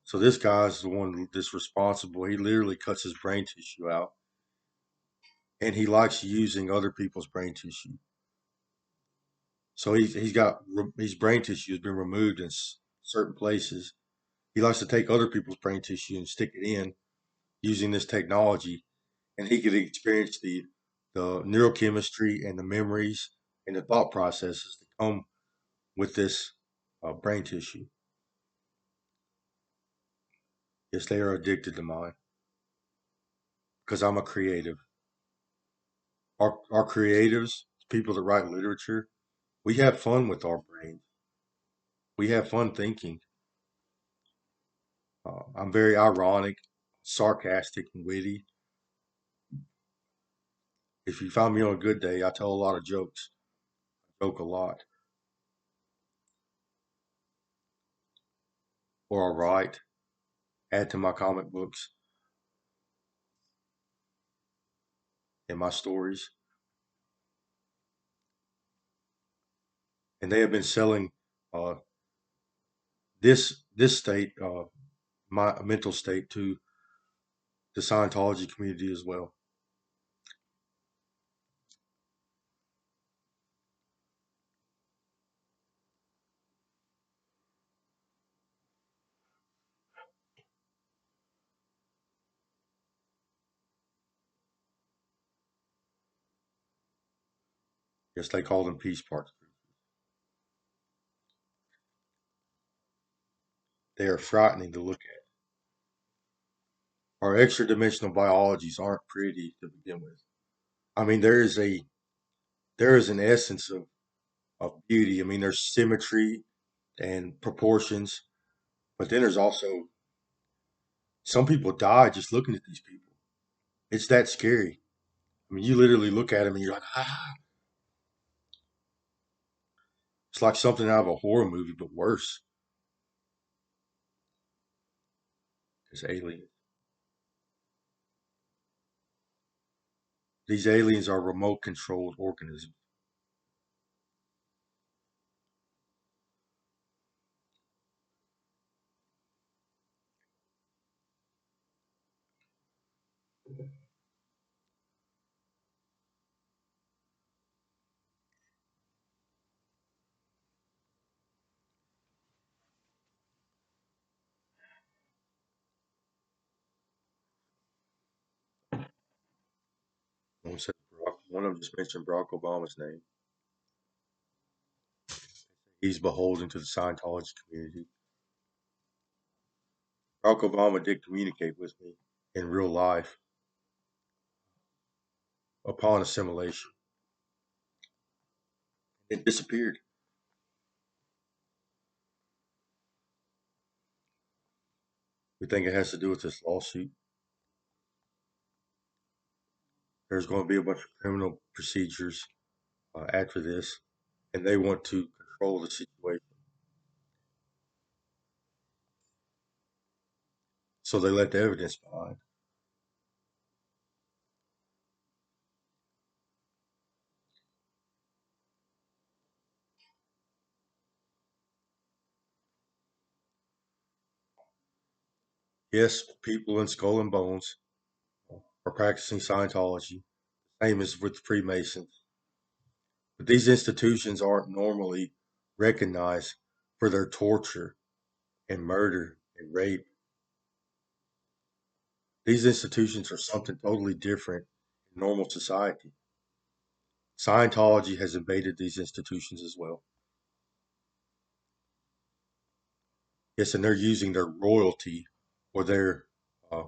So this guy's the one that's responsible. He literally cuts his brain tissue out, and he likes using other people's brain tissue. So he's got his brain tissue has been removed in certain places. He likes to take other people's brain tissue and stick it in using this technology, and he could experience the neurochemistry and the memories and the thought processes that come with this brain tissue. Yes, they are addicted to mine because I'm a creative. Our creatives, people that write literature, we have fun with our brains. We have fun thinking. I'm very ironic, sarcastic, and witty. If you find me on a good day, I tell a lot of jokes. I joke a lot, or I write, add to my comic books and my stories. And they have been selling uh, this state, my mental state, to the Scientology community as well. Yes, they call them peace parks. They are frightening to look at. Our extra dimensional biologies aren't pretty to begin with. I mean, there is an essence of beauty. I mean, there's symmetry and proportions, but then there's also some people die just looking at these people. It's that scary. I mean, you literally look at them and you're like, ah, it's like something out of a horror movie, but worse. It's aliens. These aliens are remote controlled organisms. One of them just mentioned Barack Obama's name. He's beholden to the Scientology community. Barack Obama did communicate with me in real life upon assimilation. It disappeared. We think it has to do with this lawsuit. There's going to be a bunch of criminal procedures after this, and they want to control the situation. So they let the evidence behind. Yes, people in Skull and Bones are practicing Scientology, same as with the Freemasons. But these institutions aren't normally recognized for their torture and murder and rape. These institutions are something totally different in normal society. Scientology has invaded these institutions as well. Yes, and they're using their royalty or uh,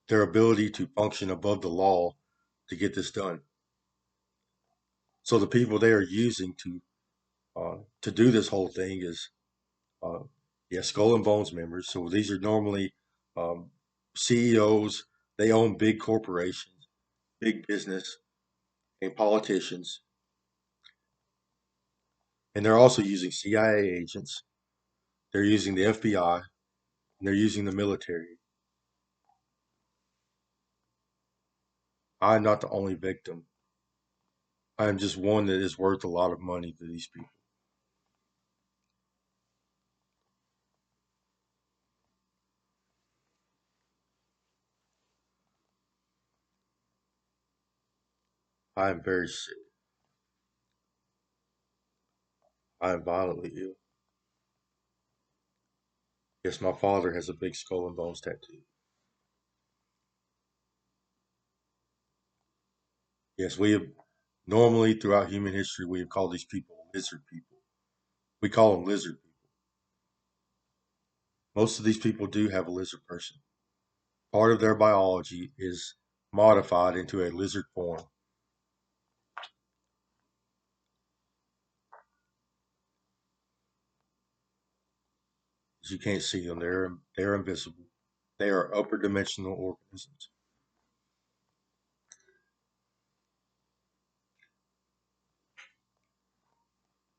their ability to function above the law to get this done. So the people they are using to do this whole thing is uh, yeah, Skull and Bones members. So these are normally um, CEOs. They own big corporations, big business, and politicians, and they're also using CIA agents. They're using the FBI, and they're using the military. I'm not the only victim. I am just one that is worth a lot of money to these people. I am very sick. I am violently ill. Yes, my father has a big skull and bones tattoo. Yes, we have normally throughout human history we have called these people lizard people. We call them lizard people. Most of these people do have a lizard person. Part of their biology is modified into a lizard form. As you can't see them, they're invisible. They are upper dimensional organisms.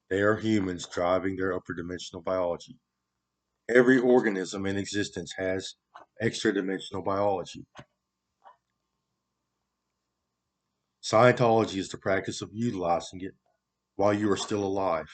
They are humans driving their upper dimensional biology. Every organism in existence has extra dimensional biology. Scientology is the practice of utilizing it while you are still alive.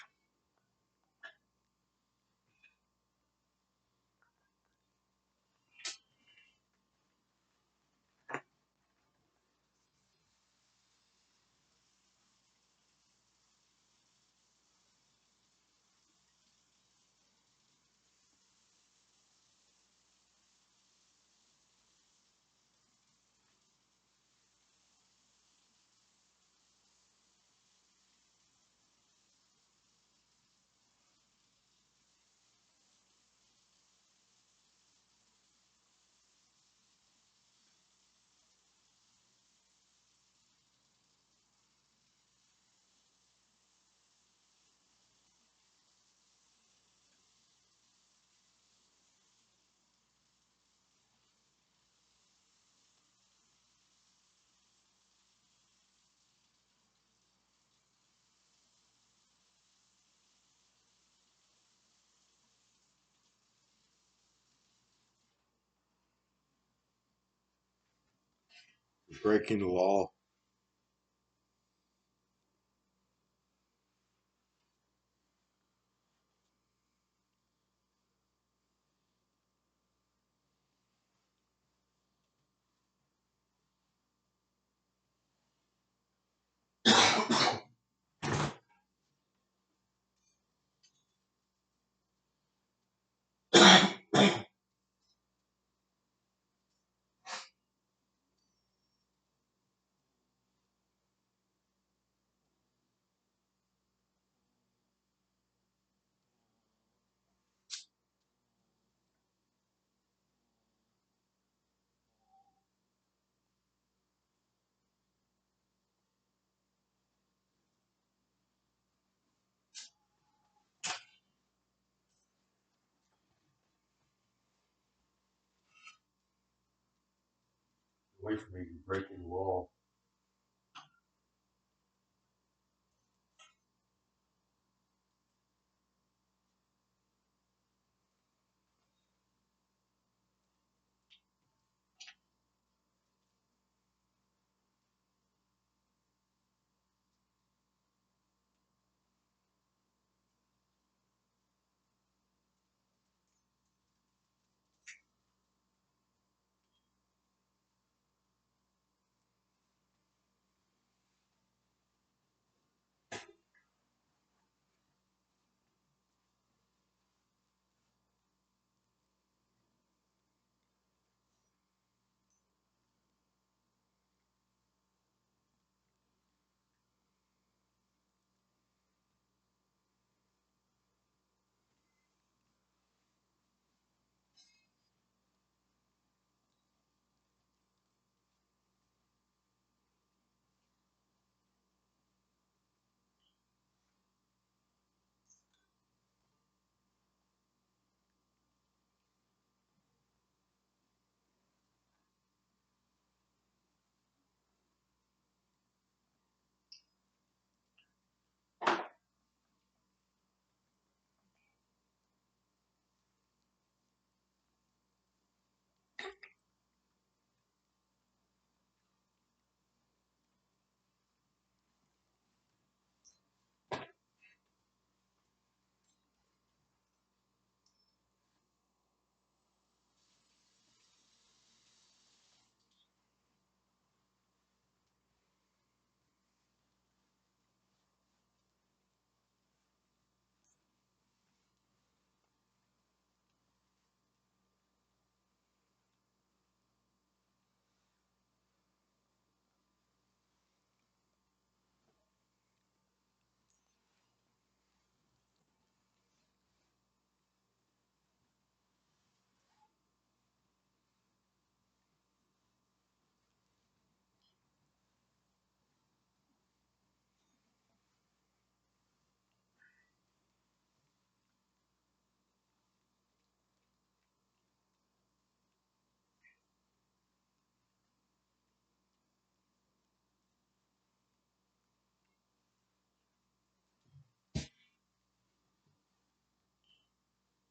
Breaking the law. away from me, you're breaking the law.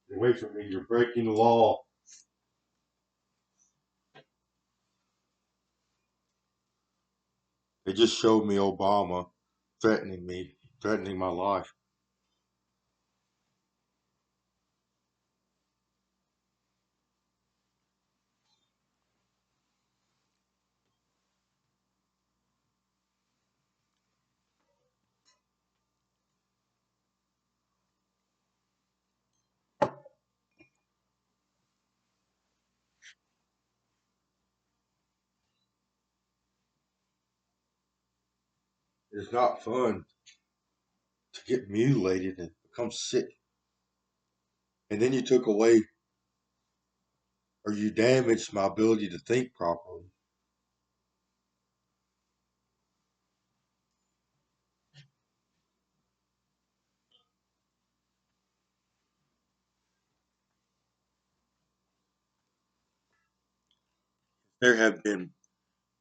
Get away from me, you're breaking the law. They just showed me Obama threatening me, threatening my life. It's not fun to get mutilated and become sick. And then you took away or you damaged my ability to think properly. There have been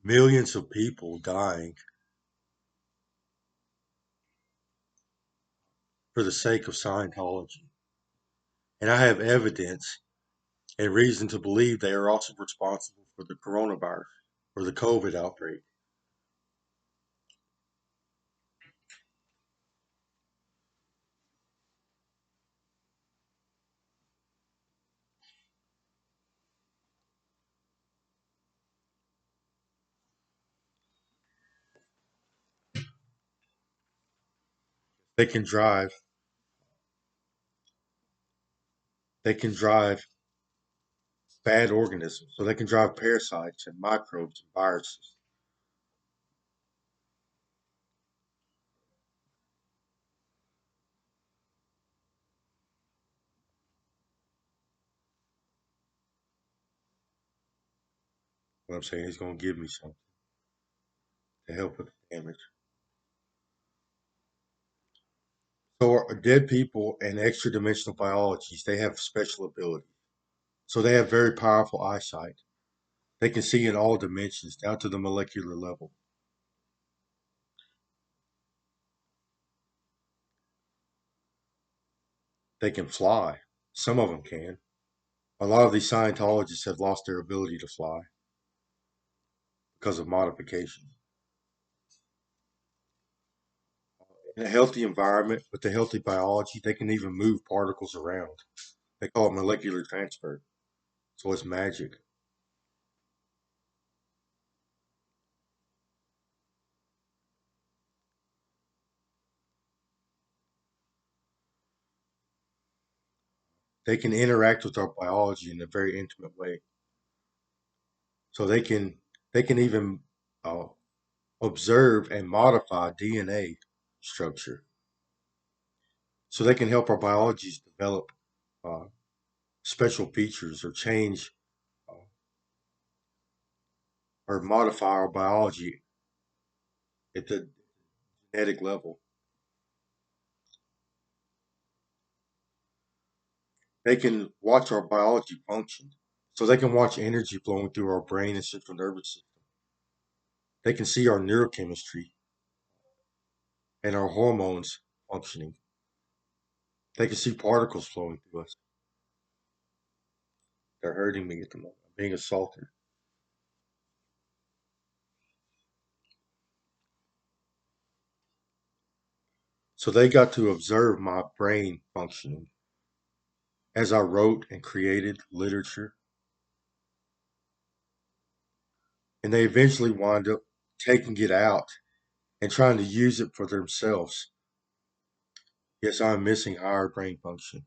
millions of people dying for the sake of Scientology. And I have evidence and reason to believe they are also responsible for the coronavirus or the COVID outbreak. They can drive they can drive bad organisms. So they can drive parasites and microbes and viruses. What I'm saying, he's gonna give me something to help with the damage. So are dead people and extra dimensional biologies, they have special abilities. So they have very powerful eyesight. They can see in all dimensions, down to the molecular level. They can fly. Some of them can. A lot of these Scientologists have lost their ability to fly because of modification. In a healthy environment with a healthy biology, they can even move particles around. They call it molecular transfer. So it's magic. They can interact with our biology in a very intimate way. So they can even uh, observe and modify DNA structure. So they can help our biologies develop uh, special features or change uh, or modify our biology at the genetic level. They can watch our biology function. So they can watch energy flowing through our brain and central nervous system. They can see our neurochemistry and our hormones functioning. They can see particles flowing through us. They're hurting me at the moment. I'm being assaulted. So they got to observe my brain functioning as I wrote and created literature. And they eventually wind up taking it out and trying to use it for themselves. Yes, I'm missing higher brain function.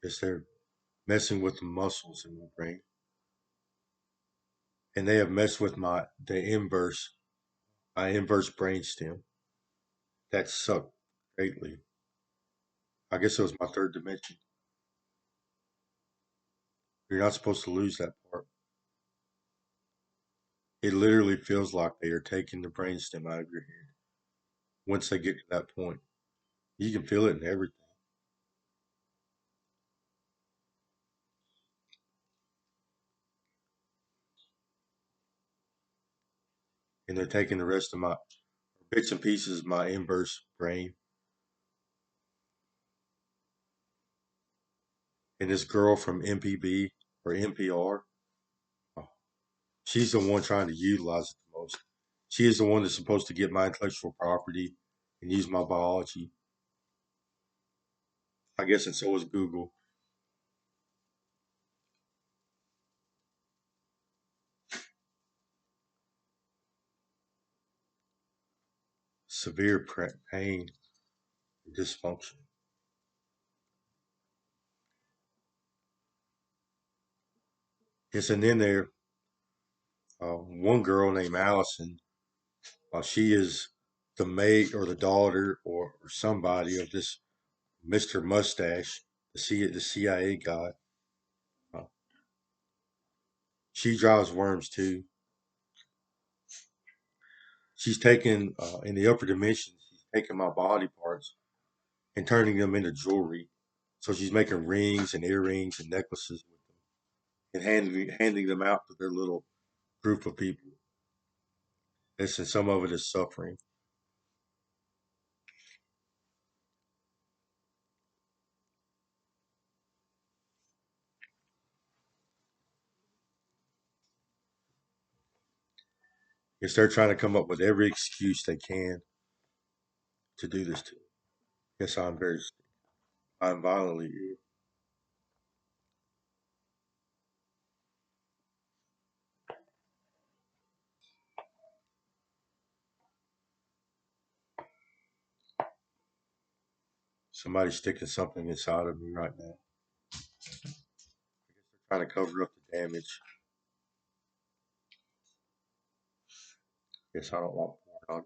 Yes, they're messing with the muscles in my brain. And they have messed with my inverse brain stem. That sucked greatly. I guess it was my third dimension. You're not supposed to lose that part. It literally feels like they are taking the brain stem out of your head once they get to that point. You can feel it in everything. And they're taking the rest of my bits and pieces of my inverse brain. And this girl from MPB or NPR, oh, she's the one trying to utilize it the most. She is the one that's supposed to get my intellectual property and use my biology. I guess, and so is Google. Severe pain, dysfunction. Yes, and then there, one girl named Allison. She is the maid or the daughter or somebody of this Mr. Mustache, the CIA guy. Uh, she drives worms too. She's taken in the upper dimensions. She's taken my body parts and turning them into jewelry. So she's making rings and earrings and necklaces with them and handing them out to their little group of people. Yes, and some of it is suffering. Yes, they're trying to come up with every excuse they can to do this to me. Yes, I'm very sick. I'm violently ill. Somebody's sticking something inside of me right now. They're trying to cover up the damage. Yes, I don't want porn.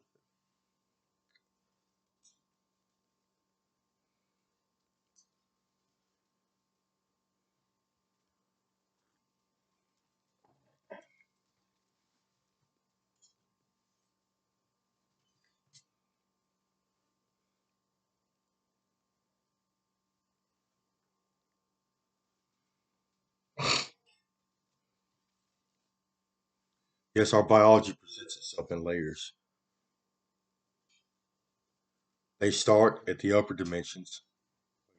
Yes, our biology presents itself in layers. They start at the upper dimensions.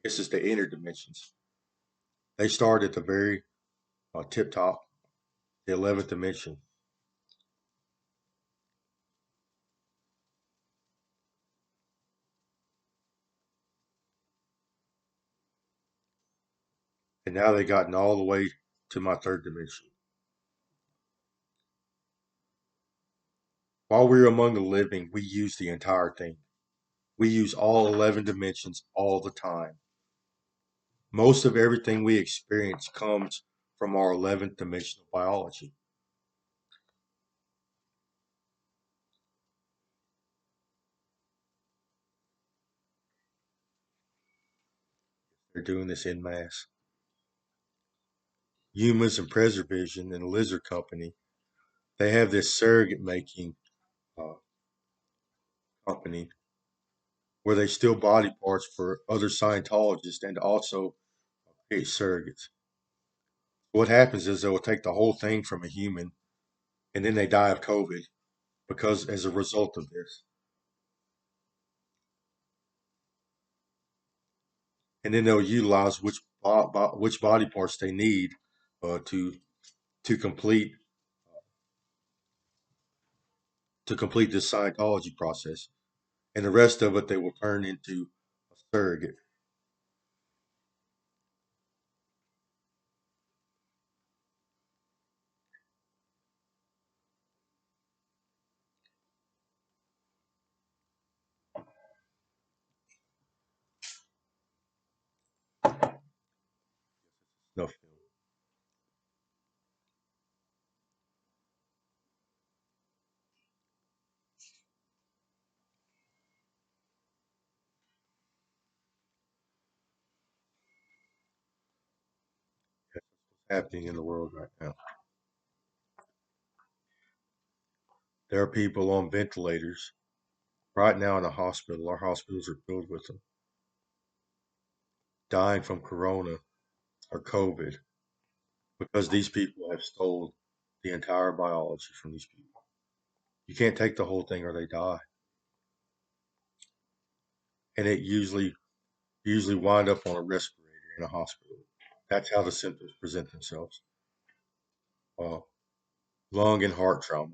This is the inner dimensions. They start at the very tip top, the 11th dimension. And now they've gotten all the way to my third dimension. While we're among the living, we use the entire thing. We use all 11 dimensions all the time. Most of everything we experience comes from our 11th dimensional biology. They're doing this in mass. Humans and Preservision and the Lizard Company, they have this surrogate making uh, company where they steal body parts for other Scientologists and also create surrogates. What happens is they will take the whole thing from a human and then they die of COVID because as a result of this. And then they'll utilize which body parts they need uh, to to complete to complete this Scientology process, and the rest of it they will turn into a surrogate. Snuff film happening in the world right now. There are people on ventilators right now in a hospital. Our hospitals are filled with them, dying from corona or COVID because these people have stole the entire biology from these people. You can't take the whole thing or they die. And it usually wind up on a respirator in a hospital. That's how the symptoms present themselves. Uh, Lung and heart trauma.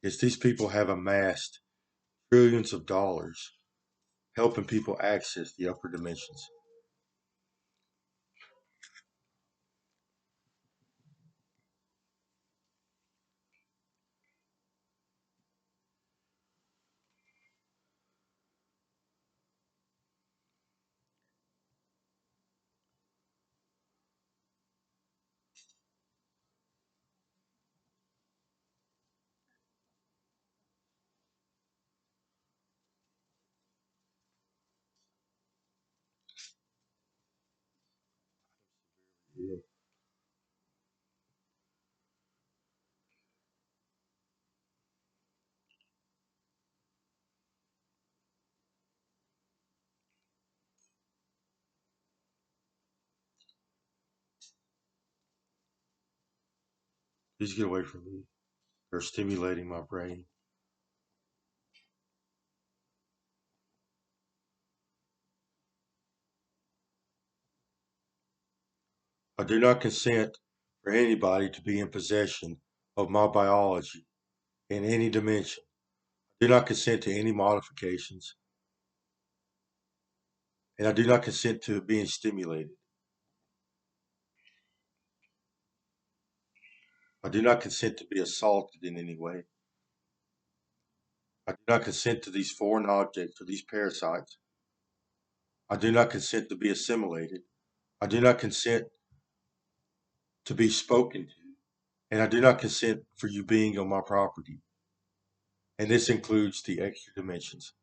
is these people have amassed trillions of dollars helping people access the upper dimensions. Yeah. Please get away from me. They're stimulating my brain. I do not consent for anybody to be in possession of my biology in any dimension. I do not consent to any modifications, and I do not consent to being stimulated. I do not consent to be assaulted in any way. I do not consent to these foreign objects or these parasites. I do not consent to be assimilated. I do not consent to be spoken to, and I do not consent for you being on my property. And this includes the extra dimensions.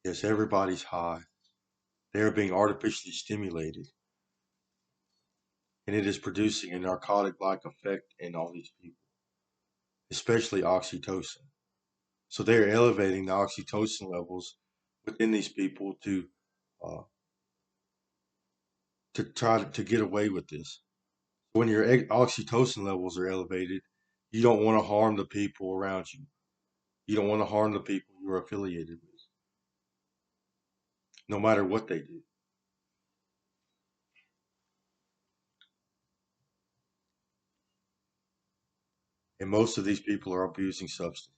Yes, everybody's high. They are being artificially stimulated, and it is producing a narcotic like effect in all these people, especially oxytocin. So they are elevating the oxytocin levels within these people uh, to try to get away with this. When your oxytocin levels are elevated, you don't want to harm the people around you. You don't want to harm the people you are affiliated with, no matter what they do. And most of these people are abusing substances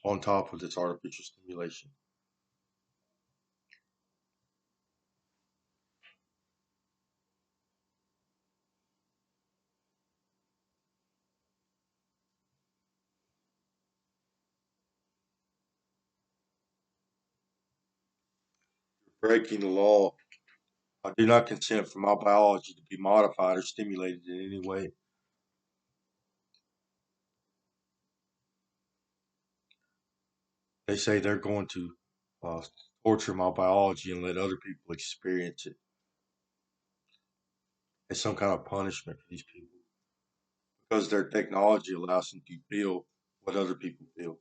on top of this artificial stimulation. Breaking the law. I do not consent for my biology to be modified or stimulated in any way. They say they're going to uh, torture my biology and let other people experience it as some kind of punishment for these people because their technology allows them to feel what other people feel.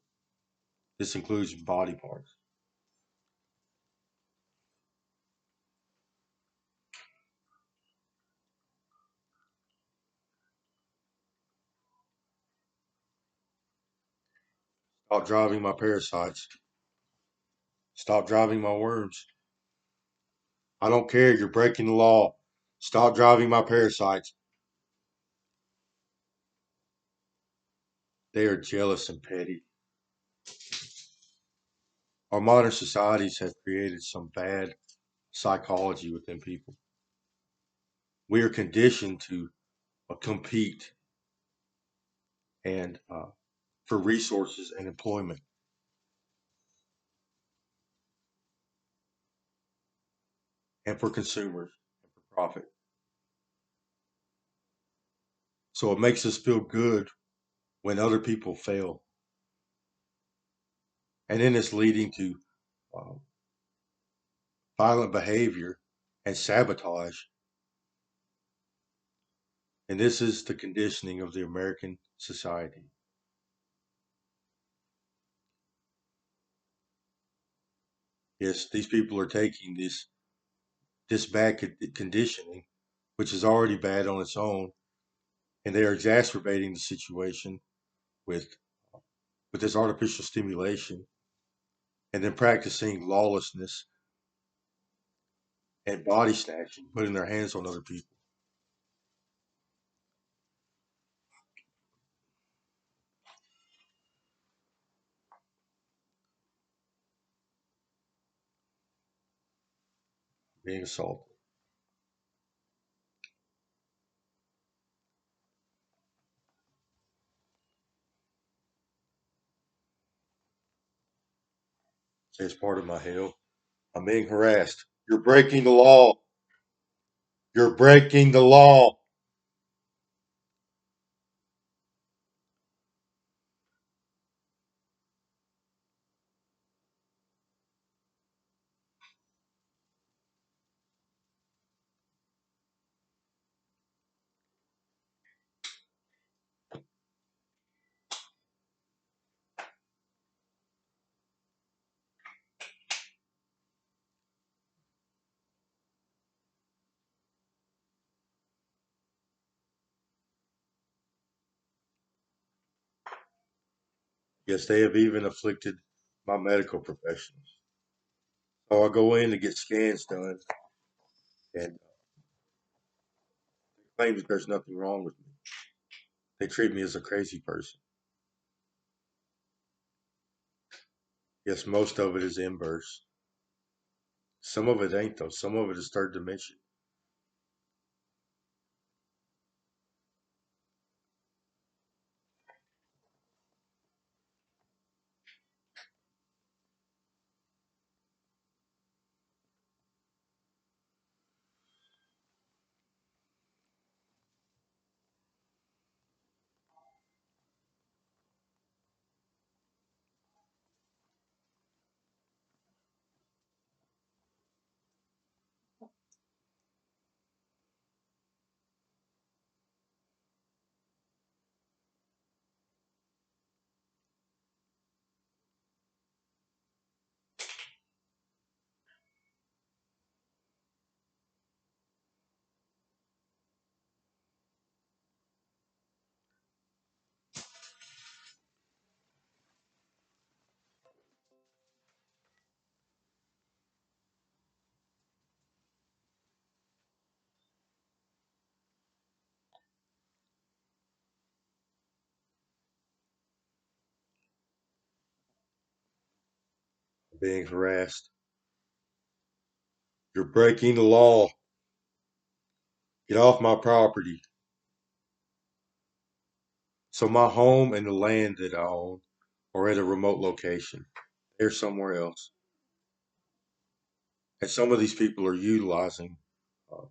This includes body parts. Stop driving my parasites. Stop driving my worms. I don't care. You're breaking the law. Stop driving my parasites. They are jealous and petty. Our modern societies have created some bad psychology within people. We are conditioned to compete and for resources and employment and for consumers and for profit. So it makes us feel good when other people fail. And then it's leading to uh, violent behavior and sabotage. And this is the conditioning of the American society. Yes, these people are taking this bad conditioning, which is already bad on its own, and they are exacerbating the situation with with this artificial stimulation, and then practicing lawlessness and body snatching, putting their hands on other people, being assaulted. Say it's part of my hell. I'm being harassed. You're breaking the law. You're breaking the law. Yes, they have even afflicted my medical professionals. So I go in to get scans done and claim that there's nothing wrong with me. They treat me as a crazy person. Yes, most of it is inverse. Some of it ain't though. Some of it is third dimension. Being harassed. You're breaking the law. Get off my property. So my home and the land that I own are at a remote location. They're somewhere else. And some of these people are utilizing uh,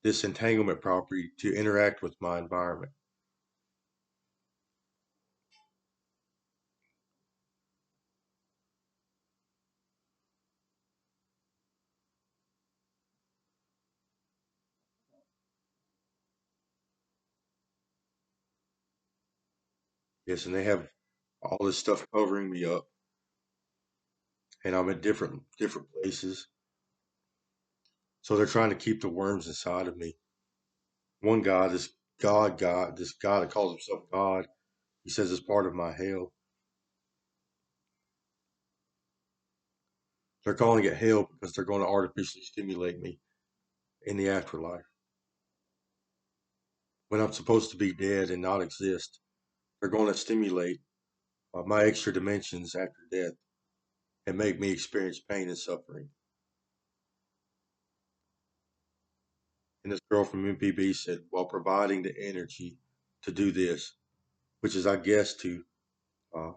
this entanglement property to interact with my environment. Yes, and they have all this stuff covering me up, and I'm at different places. So they're trying to keep the worms inside of me. One guy, this guy that calls himself God, he says it's part of my hell. They're calling it hell because they're going to artificially stimulate me in the afterlife when I'm supposed to be dead and not exist. They're going to stimulate my extra dimensions after death and make me experience pain and suffering. And this girl from MPB said, while providing the energy to do this, which is, I guess, uh,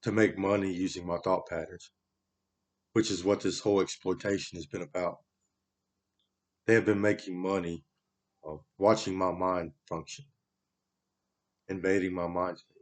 to make money using my thought patterns, which is what this whole exploitation has been about. They have been making money watching my mind function, invading my mind space.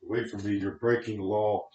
Away from me, you're breaking law.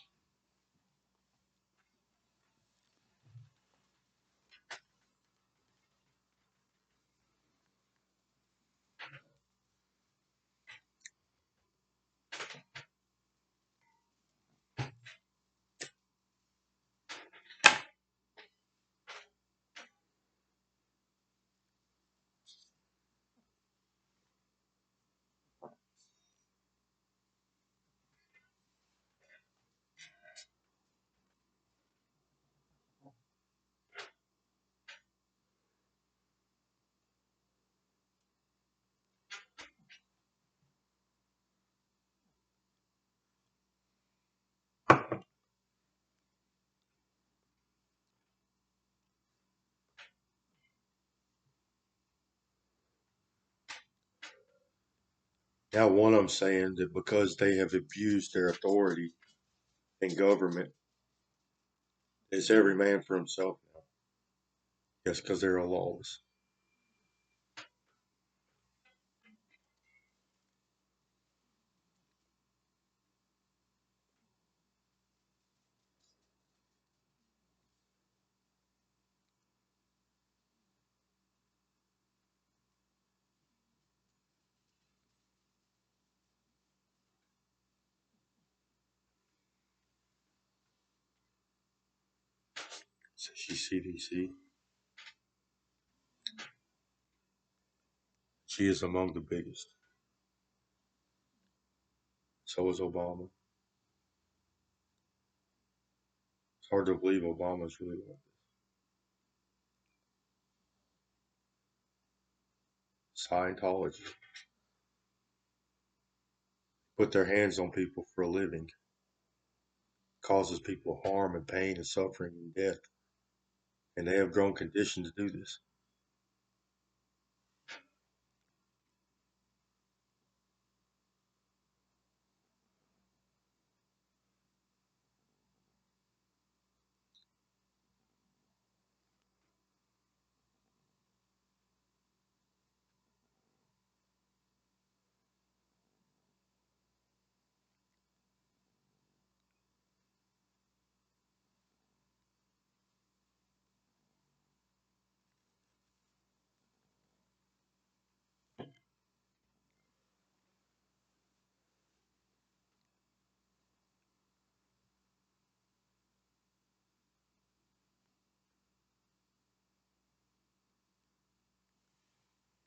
Now one of them saying that because they have abused their authority in government, it's every man for himself now. Yes, because they're lawless. So she's CDC. She is among the biggest. So is Obama. It's hard to believe Obama's really like this. Scientology. Put their hands on people for a living. Causes people harm and pain and suffering and death. And they have grown conditioned to do this.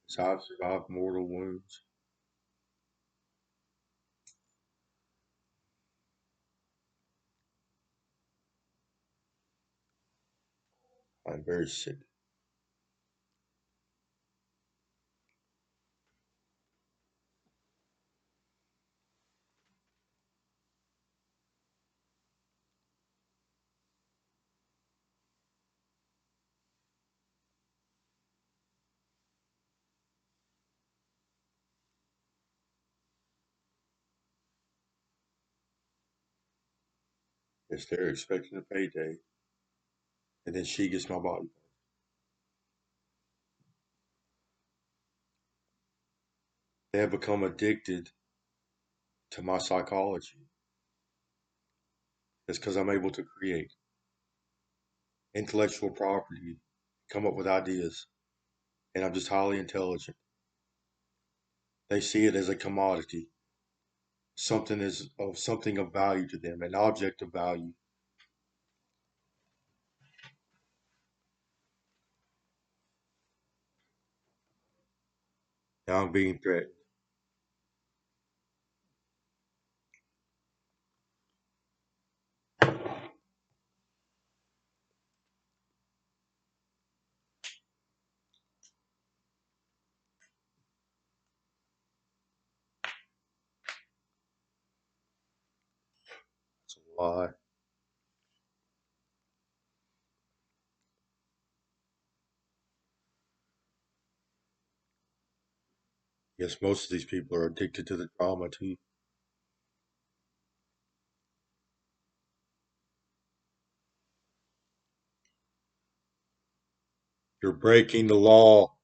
So I've survived mortal wounds. I'm very sick. Yes, they're expecting a payday. And then she gets my body. They have become addicted to my psychology. It's because I'm able to create intellectual property, come up with ideas, and I'm just highly intelligent. They see it as a commodity, something of value to them, an object of value. Now I'm being threatened. It's a lie. Yes, most of these people are addicted to the drama too. You're breaking the law.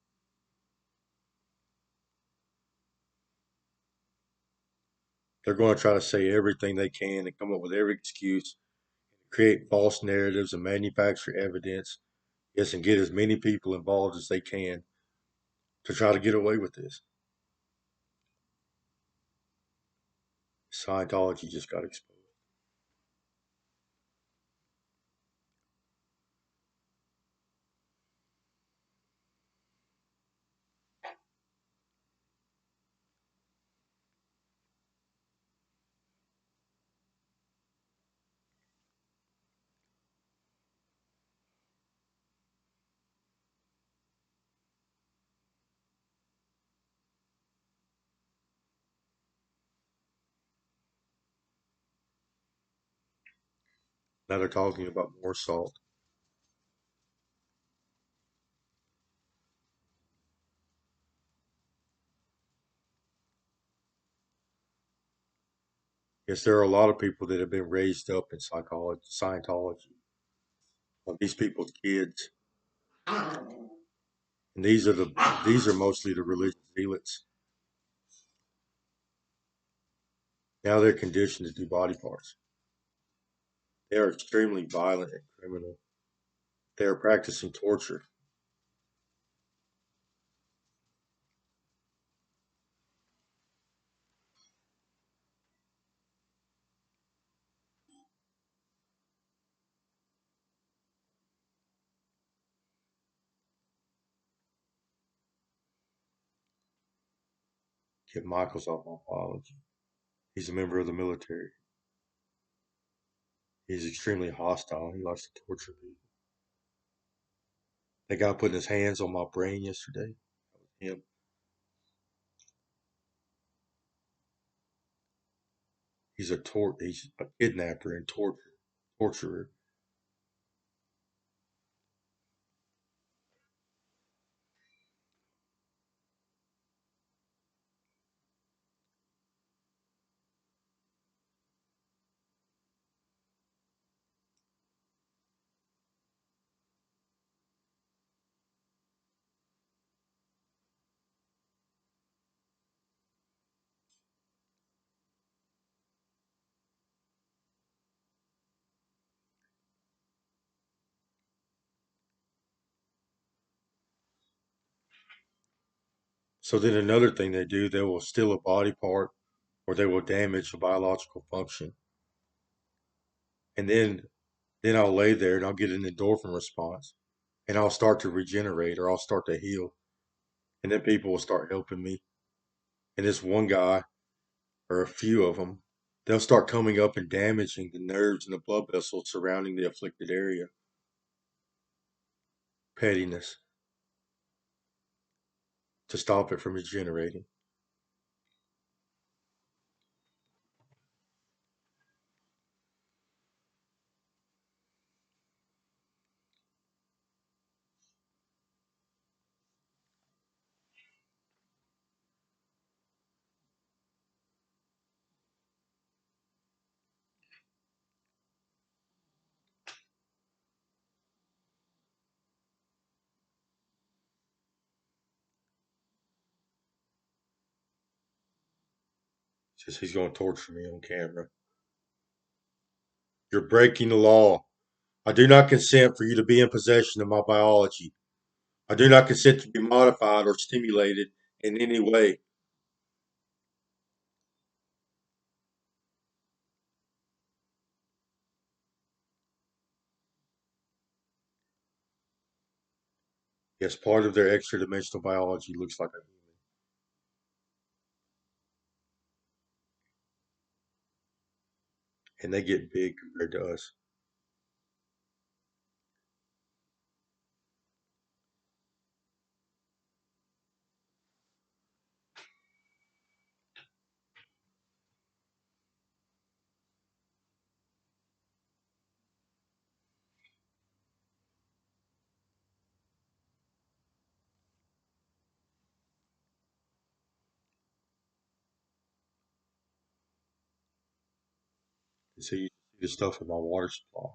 They're going to try to say everything they can and come up with every excuse, create false narratives and manufacture evidence. Yes, and get as many people involved as they can to try to get away with this. Scientology just got exposed. Now they're talking about more salt. Yes, there are a lot of people that have been raised up in psychology, Scientology. These people's kids, and these are mostly the religious zealots. Now they're conditioned to do body parts. They are extremely violent and criminal. They are practicing torture. Get Michaels off my biology. He's a member of the military. He's extremely hostile. He likes to torture people. That guy putting his hands on my brain yesterday. Him. He's a kidnapper and torturer. So then another thing they do, they will steal a body part or they will damage a biological function. And then I'll lay there and I'll get an endorphin response and I'll start to regenerate or I'll start to heal. And then people will start helping me. And this one guy or a few of them, they'll start coming up and damaging the nerves and the blood vessels surrounding the afflicted area. Pettiness to stop it from regenerating. Says he's going to torture me on camera. You're breaking the law. I do not consent for you to be in possession of my biology. I do not consent to be modified or stimulated in any way. Yes, part of their extra dimensional biology looks like a human. And they get big compared to us. And so you see the stuff in my water supply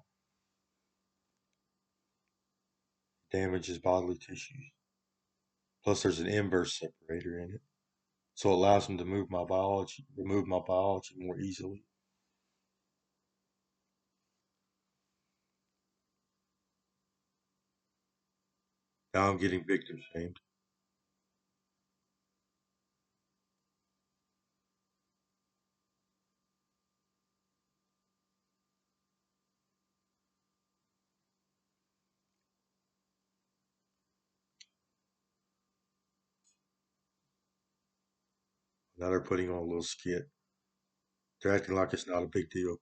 damages bodily tissues. Plus, there's an inverse separator in it, so it allows them to remove my biology more easily. Now I'm getting victim shamed. Now they're putting on a little skit. They're acting like it's not a big deal.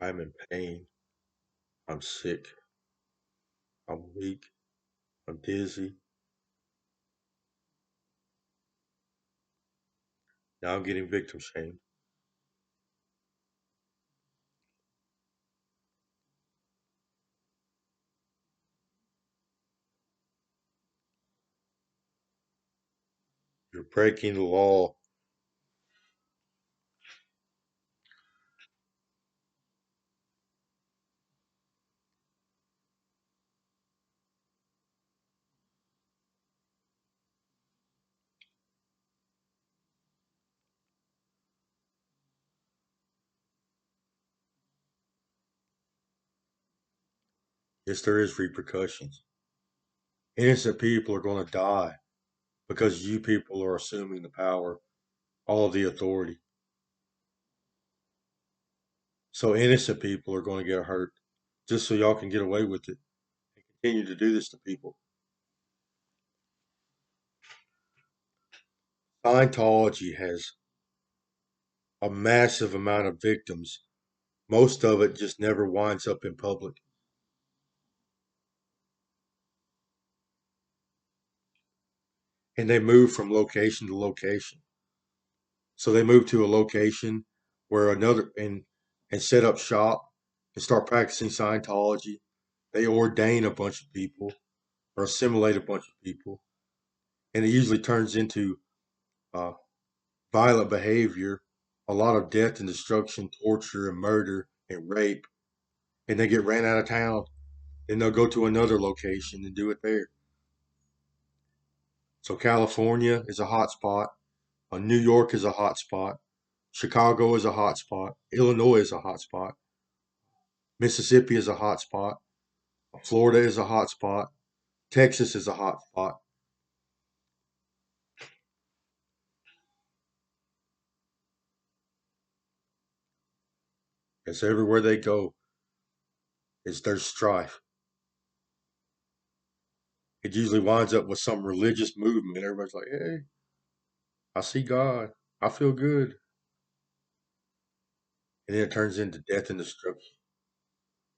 I'm in pain. I'm sick. I'm weak. I'm dizzy. Now I'm getting victim shamed. You're breaking the law. Yes, there is repercussions. Innocent people are going to die because you people are assuming the power, all of the authority. So innocent people are going to get hurt just so y'all can get away with it and continue to do this to people. Scientology has a massive amount of victims. Most of it just never winds up in public. And they move from location to location. So they move to a location where another and set up shop and start practicing Scientology. They ordain a bunch of people or assimilate a bunch of people, and it usually turns into uh, violent behavior, a lot of death and destruction, torture and murder and rape, and they get ran out of town. Then they'll go to another location and do it there. So California is a hot spot. New York is a hot spot. Chicago is a hot spot. Illinois is a hot spot. Mississippi is a hot spot. Florida is a hot spot. Texas is a hot spot. It's everywhere they go. It's there's strife. It usually winds up with some religious movement. Everybody's like, "Hey, I see God. I feel good," and then it turns into death and destruction,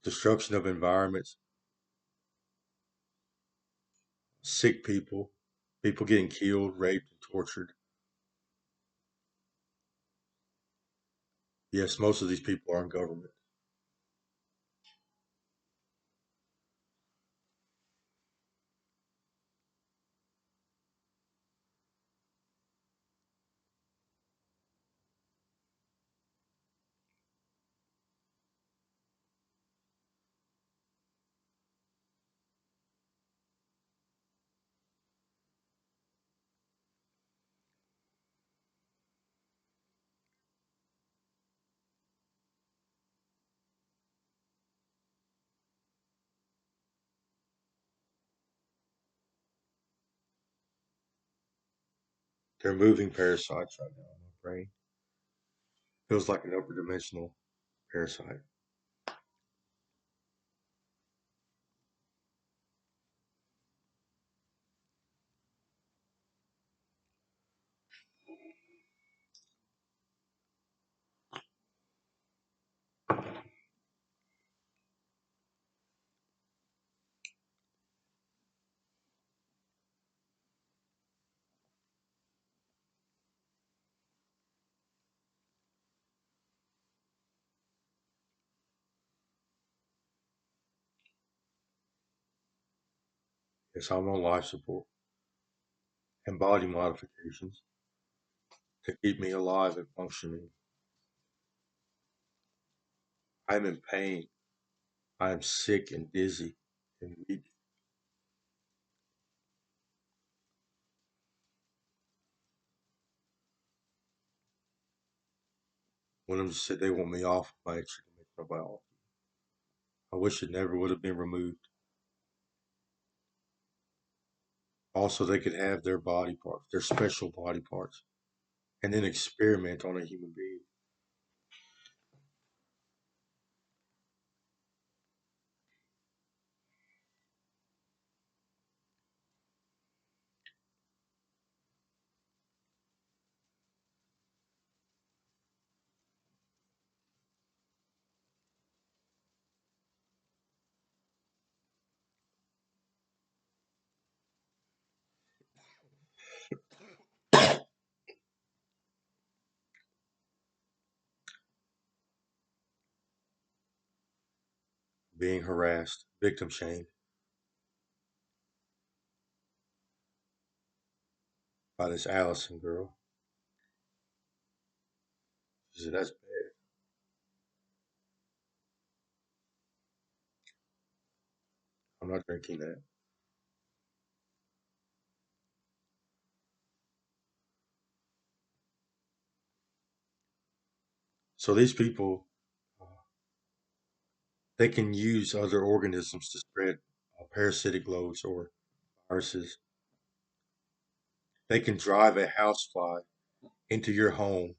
destruction of environments, sick people, people getting killed, raped, and tortured. Yes, most of these people are in government. They're moving parasites right now in my brain. Feels like an upper dimensional parasite. Yes, I'm on life support and body modifications to keep me alive and functioning. I'm in pain. I am sick and dizzy and weak. One of them said they want me off my extra dimensional biology. I wish it never would have been removed. Also, they could have their body parts, their special body parts, and then experiment on a human being. being harassed, victim shamed by this Allison girl. She said, that's bad. I'm not drinking that. So these people, uh, they can use other organisms to spread parasitic loads or viruses. They can drive a housefly into your home